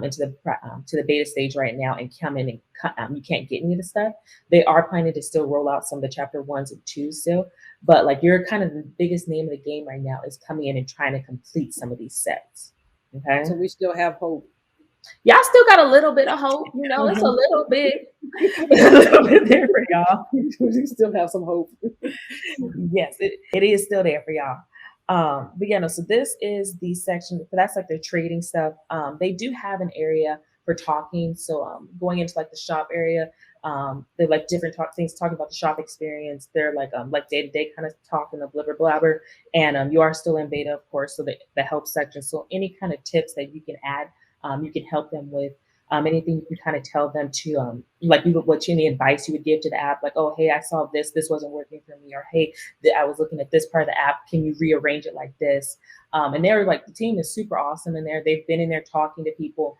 into the beta stage right now and come in and you can't get any of the stuff. They are planning to still roll out some of the chapter 1s and 2s still, but like you're kind of the biggest name of the game right now is coming in and trying to complete some of these sets. Okay, so we still have hope. Y'all still got a little bit of hope, it's a little bit, a little bit there for y'all. We still have some hope. Yes, it is still there for y'all. But yeah, no, so this is the section, that's like their trading stuff. They do have an area for talking. So going into like the shop area, they're like different things talking about the shop experience. They're like day-to-day kind of talking of blibber blabber. And you are still in beta, of course, so the help section. So any kind of tips that you can add, you can help them with. Anything you can kind of tell them to, like any advice you would give to the app, like, oh, hey, I saw this wasn't working for me, or hey, I was looking at this part of the app, can you rearrange it like this? And they're like, the team is super awesome in there. They've been in there talking to people,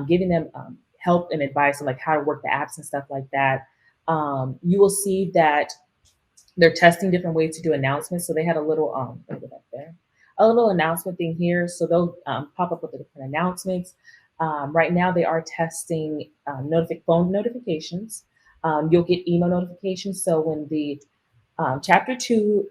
giving them help and advice on like how to work the apps and stuff like that. You will see that they're testing different ways to do announcements. So they had a little, let me go back there, a little announcement thing here. So they'll pop up with the different announcements. Right now, they are testing phone notifications. You'll get email notifications. So when the chapter 2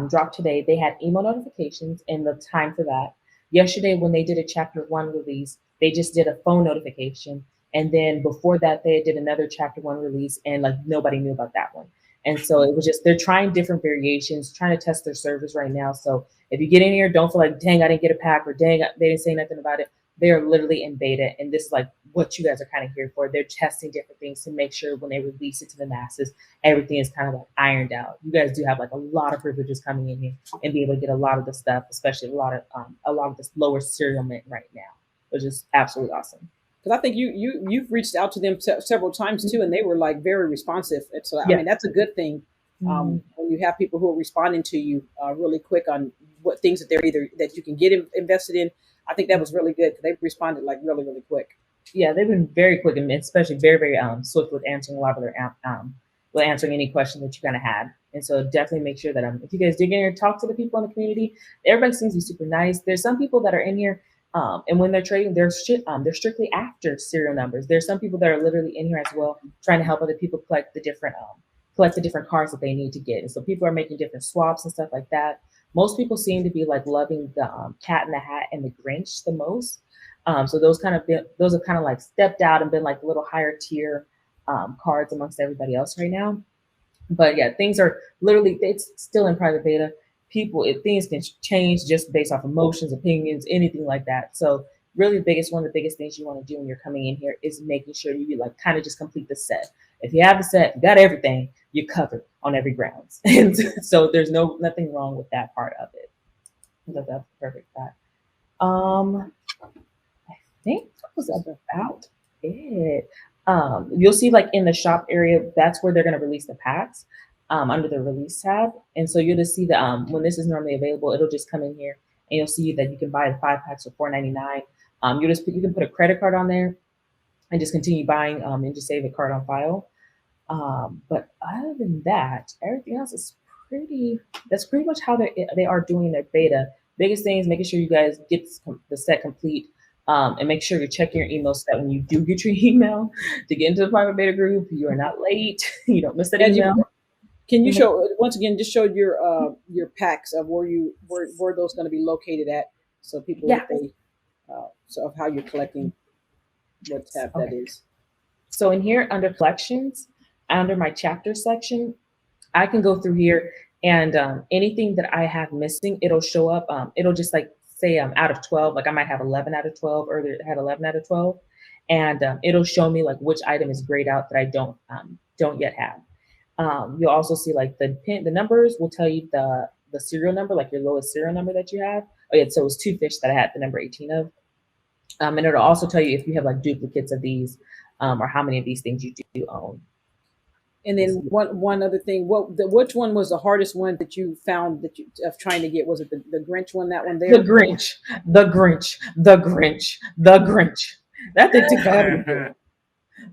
dropped today, they had email notifications and the time for that. Yesterday, when they did a chapter 1 release, they just did a phone notification. And then before that, they did another chapter 1 release, and like nobody knew about that one. And so it was just, they're trying different variations, trying to test their service right now. So if you get in here, don't feel like, dang, I didn't get a pack, or dang, they didn't say nothing about it. They are literally in beta, and this is like what you guys are kind of here for. They're testing different things to make sure when they release it to the masses, everything is kind of like ironed out. You guys do have like a lot of privileges coming in here and be able to get a lot of the stuff, especially a lot of this lower serial mint right now, which is absolutely awesome. Because I think you've reached out to them several times too, and they were like very responsive. And so I mean, that's a good thing when you have people who are responding to you really quick on what things that that you can get invested in. I think that was really good because they responded like really, really quick. Yeah, they've been very quick and especially very, very swift with answering a lot of their with answering any questions that you kind of had. And so definitely make sure that if you guys do get in here, talk to the people in the community. Everybody seems to be super nice. There's some people that are in here, and when they're trading, they're strictly after serial numbers. There's some people that are literally in here as well, trying to help other people collect the different cards that they need to get. And so people are making different swaps and stuff like that. Most people seem to be like loving the Cat in the Hat and the Grinch the most. So those have kind of like stepped out and been like a little higher tier cards amongst everybody else right now. But yeah, things are literally, it's still in private beta. Things can change just based off emotions, opinions, anything like that. So really one of the biggest things you want to do when you're coming in here is making sure you like kind of just complete the set. If you have the set, you got everything, you're covered on every grounds. And so there's nothing wrong with that part of it. So that's perfect. I think that was about it. You'll see like in the shop area, that's where they're going to release the packs under the release tab. And so you'll just see that when this is normally available, it'll just come in here and you'll see that you can buy the 5 packs for $4.99. You can put a credit card on there and just continue buying and just save a card on file. But other than that, everything else is that's pretty much how they are doing their beta. Biggest thing is making sure you guys get the set complete. And make sure you check your email so that when you do get your email to get into the private beta group, you are not late. You don't miss that email. Can you show once again? Just show your packs of where those going to be located at, so people so of how you're collecting, what tab that is. So in here under collections, under my chapter section, I can go through here and anything that I have missing, it'll show up. It'll just like say out of 12, like I might have 11 out of 12, or it had 11 out of 12, and it'll show me like which item is grayed out that I don't yet have. You'll also see like the numbers will tell you the serial number, like your lowest serial number that you have. Oh yeah, so it was 2 fish that I had the number 18 of. And it'll also tell you if you have like duplicates of these or how many of these things you do own. And then one other thing, which one was the hardest one that you found of trying to get? Was it the Grinch one? That one there? The Grinch. That thing took forever to get.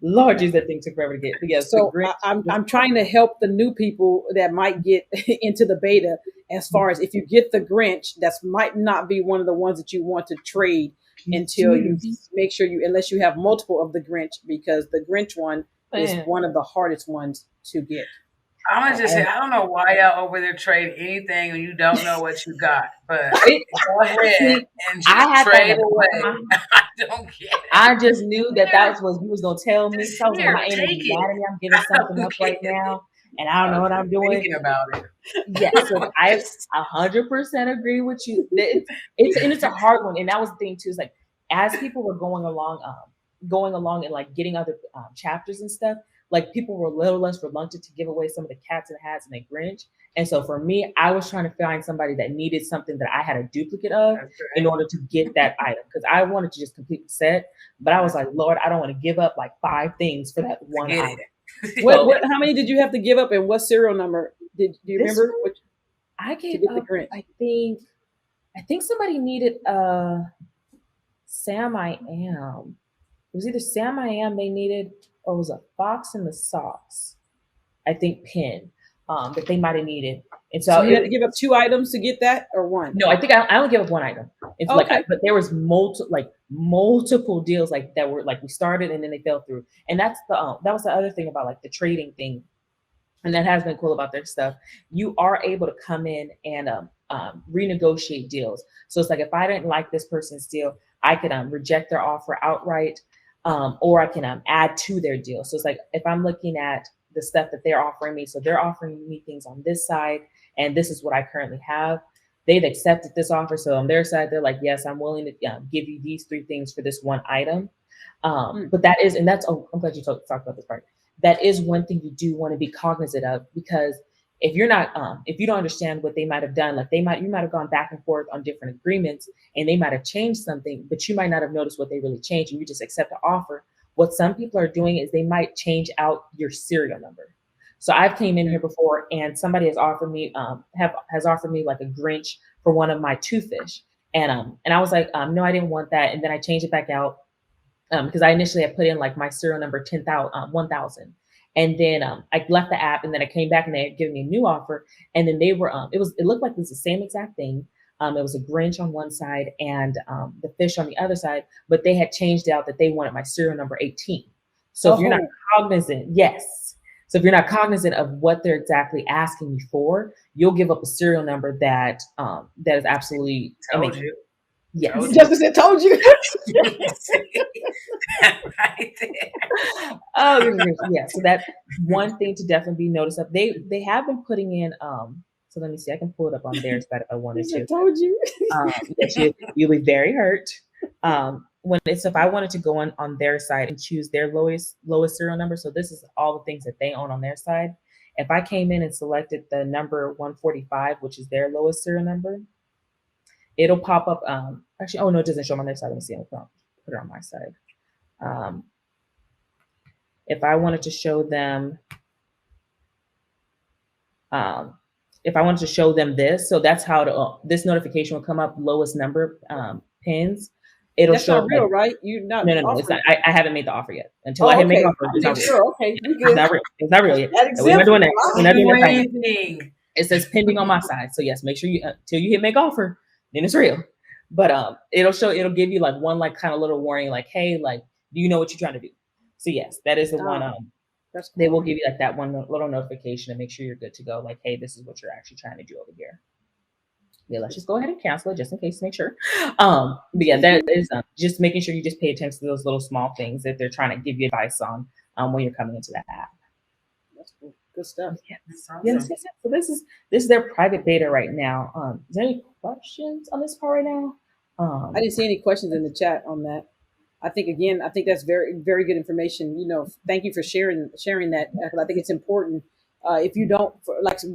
Lord, geez, that thing took forever to get. But yes, so I'm trying to help the new people that might get into the beta. As far as if you get the Grinch, that might not be one of the ones that you want to trade until you make sure unless you have multiple of the Grinch, because the Grinch one is one of the hardest ones to get. I'm gonna just say, I don't know why y'all over there trade anything when you don't know what you got, but go ahead and just trade away. I don't get it. I just knew that was what you was gonna tell me. So I was like, my energy mad at me. I'm giving something up right now, and I don't know what I'm doing. Thinking about it. Yes, so I 100% agree with you. It's a hard one, and that was the thing too. Is like as people were going along, going along and like getting other chapters and stuff, like people were a little less reluctant to give away some of the cats and hats and the Grinch. And so for me, I was trying to find somebody that needed something that I had a duplicate of in order to get that item, because I wanted to just complete the set. But I was like, Lord, I don't want to give up like 5 things for that one item. How many did you have to give up, and what serial number do you remember? I gave up. I think somebody needed Sam I Am. It was either Sam I Am they needed, or it was a Fox in the Socks, I think, pin that they might have needed. And so you had to give up 2 items to get that, or 1? No, I think I only gave up 1 item. It's but there was multiple deals like that were like we started and then they fell through. And that's that was the other thing about like the trading thing, and that has been cool about their stuff. You are able to come in and renegotiate deals. So it's like if I didn't like this person's deal, I could reject their offer outright, or I can add to their deal. So it's like if I'm looking at the stuff that they're offering me, so they're offering me things on this side, and this is what I currently have. They've accepted this offer, so on their side, they're like, yes, I'm willing to give you these 3 things for this 1 item. But that is, and that's, I'm glad you talked about this part. That is one thing you do want to be cognizant of, because if you're not, if you don't understand what they might have done, like you might have gone back and forth on different agreements, and they might have changed something, but you might not have noticed what they really changed, and you just accept the offer. What some people are doing is they might change out your serial number. So I've came in here before, and somebody has offered me has offered me like a Grinch for one of my 2 fish, and I was like, no, I didn't want that, and then I changed it back out because I initially had put in like my serial number 10,000, and then I left the app, and then I came back and they had given me a new offer, and then they were it looked like it was the same exact thing. It was a Grinch on one side and the fish on the other side, but they had changed out that they wanted my serial number 18. So if you're not cognizant, so if you're not cognizant of what they're exactly asking you for, you'll give up a serial number that that is absolutely amazing. Yes. Justice said, told you. Right there. Oh, yeah. So that's one thing to definitely be noticed of. They have been putting in so let me see. I can pull it up on their side if I wanted to. Told you. Yes, you'll be very hurt. If I wanted to go on their side and choose their lowest serial number, so this is all the things that they own on their side. If I came in and selected the number 145, which is their lowest serial number, it'll pop up. Actually, oh no, it doesn't show them on their side. Let me see. I'll put it on my side. If I wanted to show them, this, so that's how this notification will come up. Lowest number pins. It'll That's show not real, right? You not no, it's not. I haven't made the offer yet. Until I hit make offer, it's not real. Sure, okay, it's not real. It's not real yet. We're not doing that. We're not doing that. It says pending on my side. So yes, make sure you until you hit make offer, then it's real. But it'll give you like one like kind of little warning, like, hey, like, do you know what you're trying to do? So yes, that is the one. That's cool. They will give you like that one little notification to make sure you're good to go. Like, hey, this is what you're actually trying to do over here. Yeah, let's just go ahead and cancel it just in case to make sure. But yeah, that is just making sure you just pay attention to those little small things that they're trying to give you advice on when you're coming into that app. That's cool. Good stuff. Yes. Awesome. Yes. So this is their private beta right now. Is there any questions on this part right now? I didn't see any questions in the chat on that. I think that's very, very good information. Thank you for sharing that. I think it's important. If you don't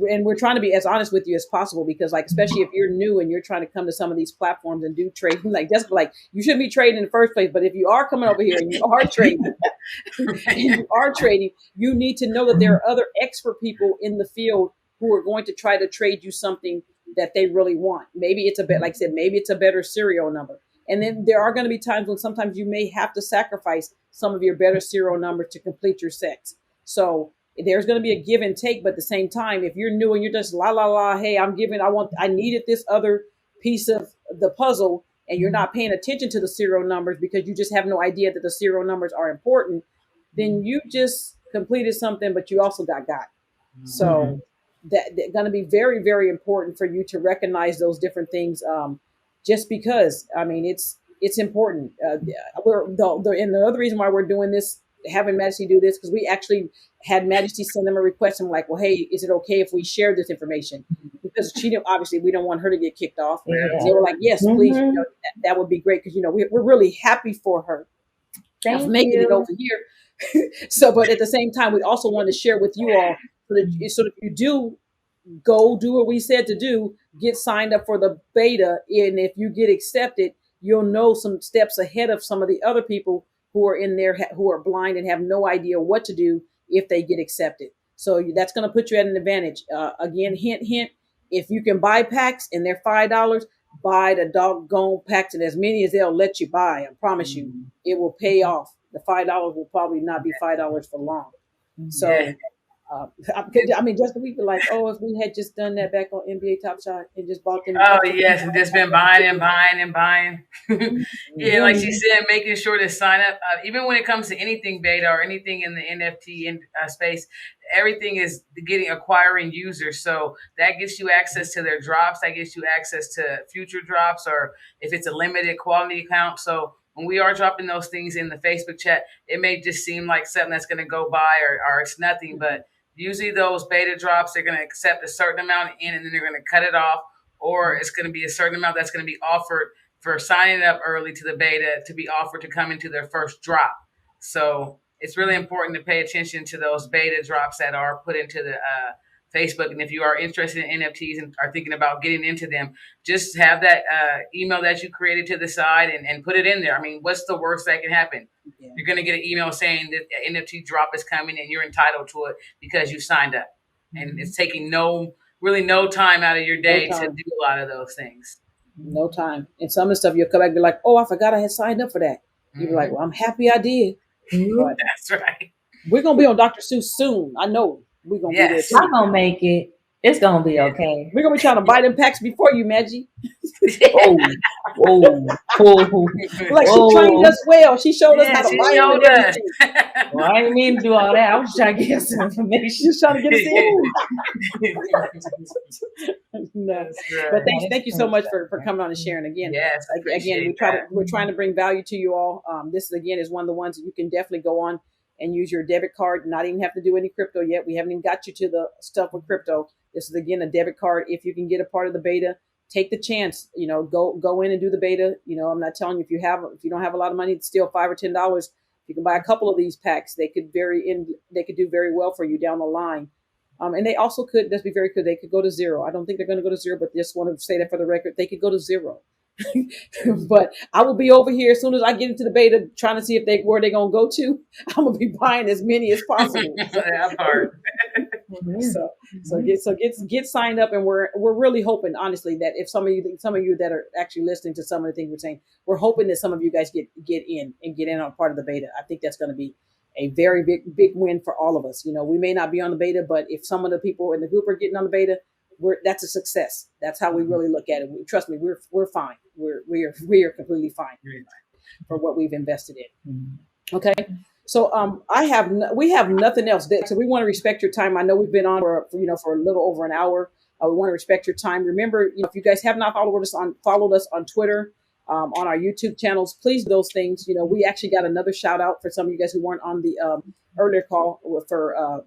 and we're trying to be as honest with you as possible, because like, especially if you're new and you're trying to come to some of these platforms and do trading, like that's like, you shouldn't be trading in the first place. But if you are coming over here and you are trading, you need to know that there are other expert people in the field who are going to try to trade you something that they really want. Maybe it's like I said, maybe it's a better serial number. And then there are going to be times when sometimes you may have to sacrifice some of your better serial numbers to complete your sets. So there's going to be a give and take, but at the same time, if you're new and you're just hey, I needed this other piece of the puzzle, and you're not paying attention to the serial numbers because you just have no idea that the serial numbers are important, then you just completed something, but you also got. So that's going to be very, very important for you to recognize those different things. Just because, I mean, it's important. And the other reason why we're doing this, having Majesty do this, because we actually had Majesty send them a request. I'm like, well, hey, is it okay if we share this information? Because obviously we don't want her to get kicked off. Yeah. They were like, yes, please. That would be great, because we're really happy for her. Thank making it you. over here. So, but at the same time, we also want to share with you all so that you do go do what we said to do, get signed up for the beta. And if you get accepted, you'll know some steps ahead of some of the other people who are in there, who are blind and have no idea what to do if they get accepted. So that's going to put you at an advantage. Again, hint, hint, if you can buy packs and they're $5, buy the doggone packs and as many as they'll let you buy. I promise you, it will pay off. The $5 will probably not be $5 for long. Yeah. So I mean, just we were like, oh, if we had just done that back on NBA Top Shot and just bought them. Oh yes, and just been buying and buying and buying. Yeah, like she said, making sure to sign up. Even when it comes to anything beta or anything in the NFT space, everything is acquiring users. So that gets you access to their drops. That gets you access to future drops, or if it's a limited quality account. So when we are dropping those things in the Facebook chat, it may just seem like something that's going to go by or it's nothing, but usually those beta drops, they're going to accept a certain amount in and then they're going to cut it off, or it's going to be a certain amount that's going to be offered for signing up early to the beta to be offered to come into their first drop. So it's really important to pay attention to those beta drops that are put into the Facebook. And if you are interested in NFTs and are thinking about getting into them, just have that email that you created to the side and put it in there. I mean, what's the worst that can happen? Yeah. You're going to get an email saying that the NFT drop is coming and you're entitled to it because you signed up. And it's taking no time out of your day to do a lot of those things. No time. And some of the stuff you'll come back and be like, oh, I forgot I had signed up for that. You'll be like, well, I'm happy I did. But that's right. We're going to be on Dr. Seuss soon. I know we're going to be there too. I'm going to make it. It's going to be okay. We're going to be trying to buy them packs before you, Maggie. Like she trained us well. She showed us how to buy them and everything. Well, I didn't mean to do all that. I was trying to get some information. She was trying to get us in. No. But thank you so much for coming on and sharing again. Yes. Again, we're trying to bring value to you all. This again is one of the ones that you can definitely go on and use your debit card. Not even have to do any crypto yet. We haven't even got you to the stuff with crypto. This is again a debit card. If you can get a part of the beta, take the chance. Go in and do the beta. I'm not telling you if you don't have a lot of money, it's still $5 or $10. You can buy a couple of these packs. They could do very well for you down the line. And they also could, let's be very clear, they could go to zero. I don't think they're going to go to zero, but just want to say that for the record, they could go to zero. But I will be over here as soon as I get into the beta, trying to see where they're going to go to. I'm going to be buying as many as possible. That part. So get signed up, and we're really hoping, honestly, that if some of you that are actually listening to some of the things we're saying, we're hoping that some of you guys get in on part of the beta. I think that's going to be a very big win for all of us. We may not be on the beta, but if some of the people in the group are getting on the beta, that's a success. That's how we really look at it. Trust me, we're fine. We are completely fine for what we've invested in. Okay. So we have nothing else. So we want to respect your time. I know we've been on for a little over an hour. We want to respect your time. Remember, if you guys have not followed us on Twitter, on our YouTube channels, please do those things. We actually got another shout out for some of you guys who weren't on the earlier call for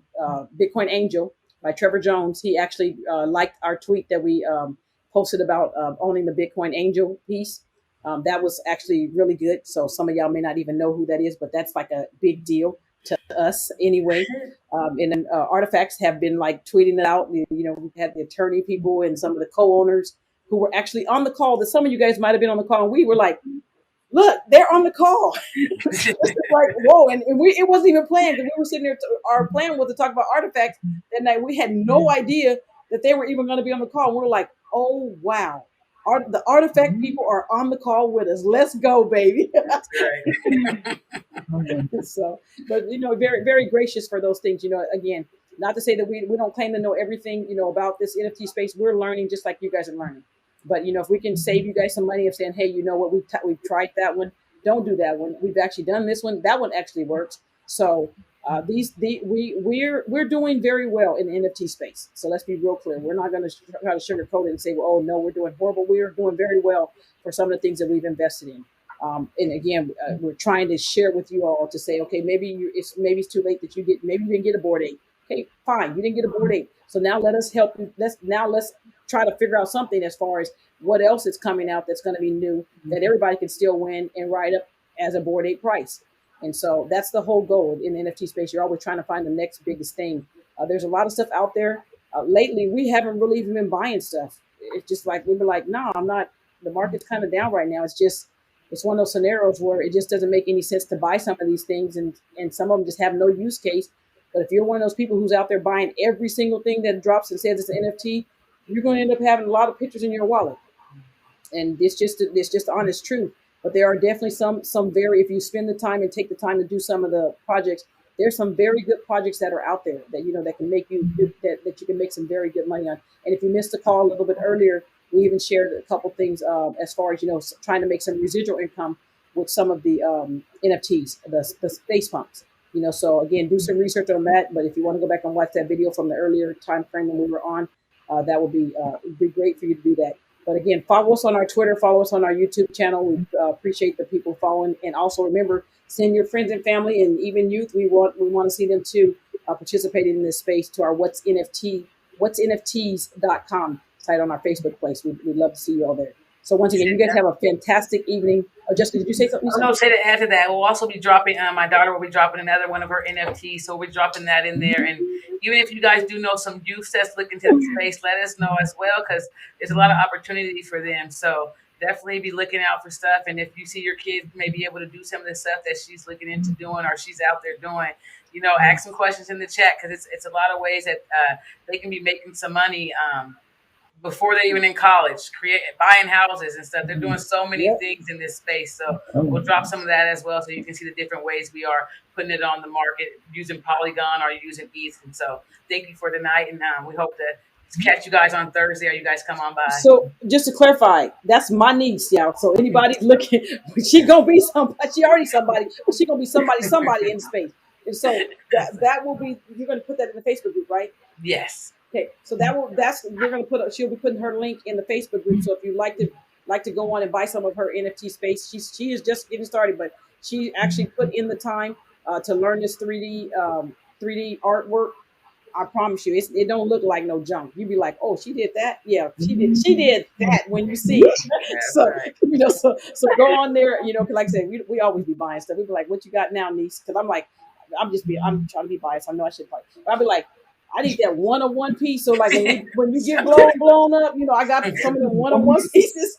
Bitcoin Angel by Trevor Jones. He actually liked our tweet that we posted about owning the Bitcoin Angel piece. That was actually really good. So some of y'all may not even know who that is, but that's like a big deal to us anyway. And then Artifacts have been like tweeting it out. We've had the attorney people and some of the co-owners who were actually on the call, that some of you guys might have been on the call. And we were like, look, they're on the call. It's like, whoa. And it wasn't even planned. We were sitting there. Our plan was to talk about Artifacts that night. We had no idea that they were even going to be on the call. And we were like, oh, wow. The Artifact people are on the call with us. Let's go, baby. So, but very, very gracious for those things. Again, not to say that we don't claim to know everything, about this NFT space. We're learning just like you guys are learning. But if we can save you guys some money of saying, hey, you know what, we've tried that one. Don't do that one. We've actually done this one. That one actually works. So we're doing very well in the NFT space. So let's be real clear. We're not going to try to sugarcoat it and say, well, oh no, we're doing horrible. We're doing very well for some of the things that we've invested in. And again, we're trying to share with you all to say, okay, maybe it's too late that maybe you didn't get a Bored Ape. Okay, fine, you didn't get a Bored Ape. So now let us help you. Let's try to figure out something as far as what else is coming out that's going to be new that everybody can still win and ride up as a Bored Ape price. And so that's the whole goal in the NFT space. You're always trying to find the next biggest thing. There's a lot of stuff out there. Lately, we haven't really even been buying stuff. It's just like we've been like, no, I'm not. The market's kind of down right now. It's one of those scenarios where it just doesn't make any sense to buy some of these things, and some of them just have no use case. But if you're one of those people who's out there buying every single thing that drops and says it's an NFT, you're going to end up having a lot of pictures in your wallet. And it's just honest truth. But there are definitely some very, if you spend the time and take the time to do some of the projects, there's some very good projects that are out there that that can make you that you can make some very good money on. And if you missed the call a little bit earlier, we even shared a couple things as far as trying to make some residual income with some of the NFTs, the space pumps. So again, do some research on that. But if you want to go back and watch that video from the earlier time frame when we were on, that would be great for you to do that. But again, follow us on our Twitter, follow us on our YouTube channel. We appreciate the people following, and also remember, send your friends and family and even youth. We want to see them too participating in this space to our whatsnfts.com site on our Facebook place. We'd love to see you all there. So once again, you guys have a fantastic evening. Oh, Jessica, did you say something? No, say to add to that, we'll also be dropping, my daughter will be dropping another one of her NFTs. So we're dropping that in there. And even if you guys do know some youth that's looking to the space, let us know as well, because there's a lot of opportunity for them. So definitely be looking out for stuff. And if you see your kid may be able to do some of the stuff that she's looking into doing or she's out there doing, ask some questions in the chat, because it's a lot of ways that they can be making some money before they're even in college, buying houses and stuff. They're doing so many things in this space. So we'll drop some of that as well, so you can see the different ways we are putting it on the market using Polygon or using ETH. And so thank you for tonight, and we hope to catch you guys on Thursday, or you guys come on by. So just to clarify, that's my niece, y'all. So anybody's looking, she gonna be somebody. She already somebody, but she gonna be somebody in space. And so that will be. You're gonna put that in the Facebook group, right? Yes. Okay, so we're gonna she'll be putting her link in the Facebook group. So if you like to go on and buy some of her NFT space, she is just getting started, but she actually put in the time to learn this 3D artwork. I promise you, it don't look like no junk. You be like, oh, she did that. Yeah, she did that when you see it. So right. so go on there. Cause like I said, we always be buying stuff. We be like, what you got now, niece? Because I'm like, I'm trying to be biased. I know I should buy. But I'll be like, I need that one pieces. So like when you get blown up, I got some of the one pieces.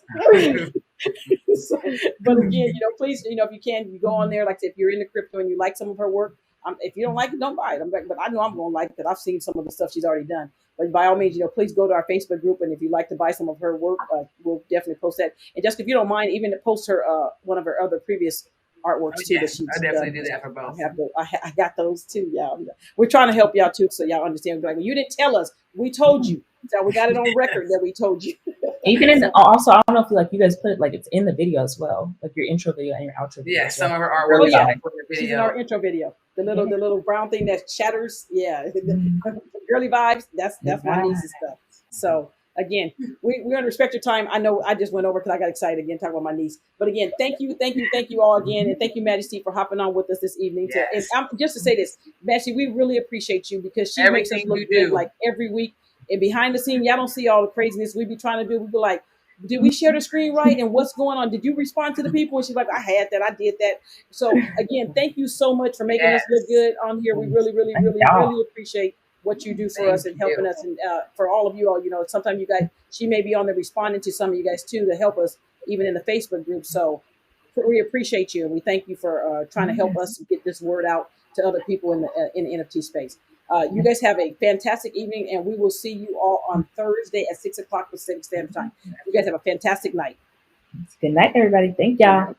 So, but again, please, if you can, you go on there. Like I said, if you're into crypto and you like some of her work, if you don't like it, don't buy it. But I know I'm going to like it. I've seen some of the stuff she's already done. But by all means, please go to our Facebook group, and if you'd like to buy some of her work, we'll definitely post that. And just if you don't mind, even to post her one of her other previous artworks too. That she's I definitely do that for both. I got those too. Yeah, we're trying to help y'all too, so y'all understand. Like, well, you didn't tell us, we told you. So we got it on record that we told you. Even also, I don't know if you guys put it, like it's in the video as well, like your intro video and your outro video. Yeah, some of her artwork. Oh yeah, she's in our intro video. The little brown thing that shatters. Yeah, girly vibes. That's my niece's stuff. So again, we're gonna respect your time. I know I just went over because I got excited again talking about my niece. But again, thank you all again, and thank you, Majesty, for hopping on with us this evening. Yes. And just to say this, Majesty, we really appreciate you because she makes us look good like every week. And behind the scene, y'all don't see all the craziness we be trying to do. We be like, did we share the screen right? And what's going on? Did you respond to the people? And she's like, I had that. I did that. So again, thank you so much for making us look good on here. We really, really, really, really appreciate what you do for us and helping us. And for all of you all, sometimes you guys, she may be on there responding to some of you guys too to help us even in the Facebook group. So we appreciate you. And we thank you for trying to help us get this word out to other people in the NFT space. You guys have a fantastic evening, and we will see you all on Thursday at 6 o'clock Pacific Standard Time. You guys have a fantastic night. Good night, everybody. Thank y'all.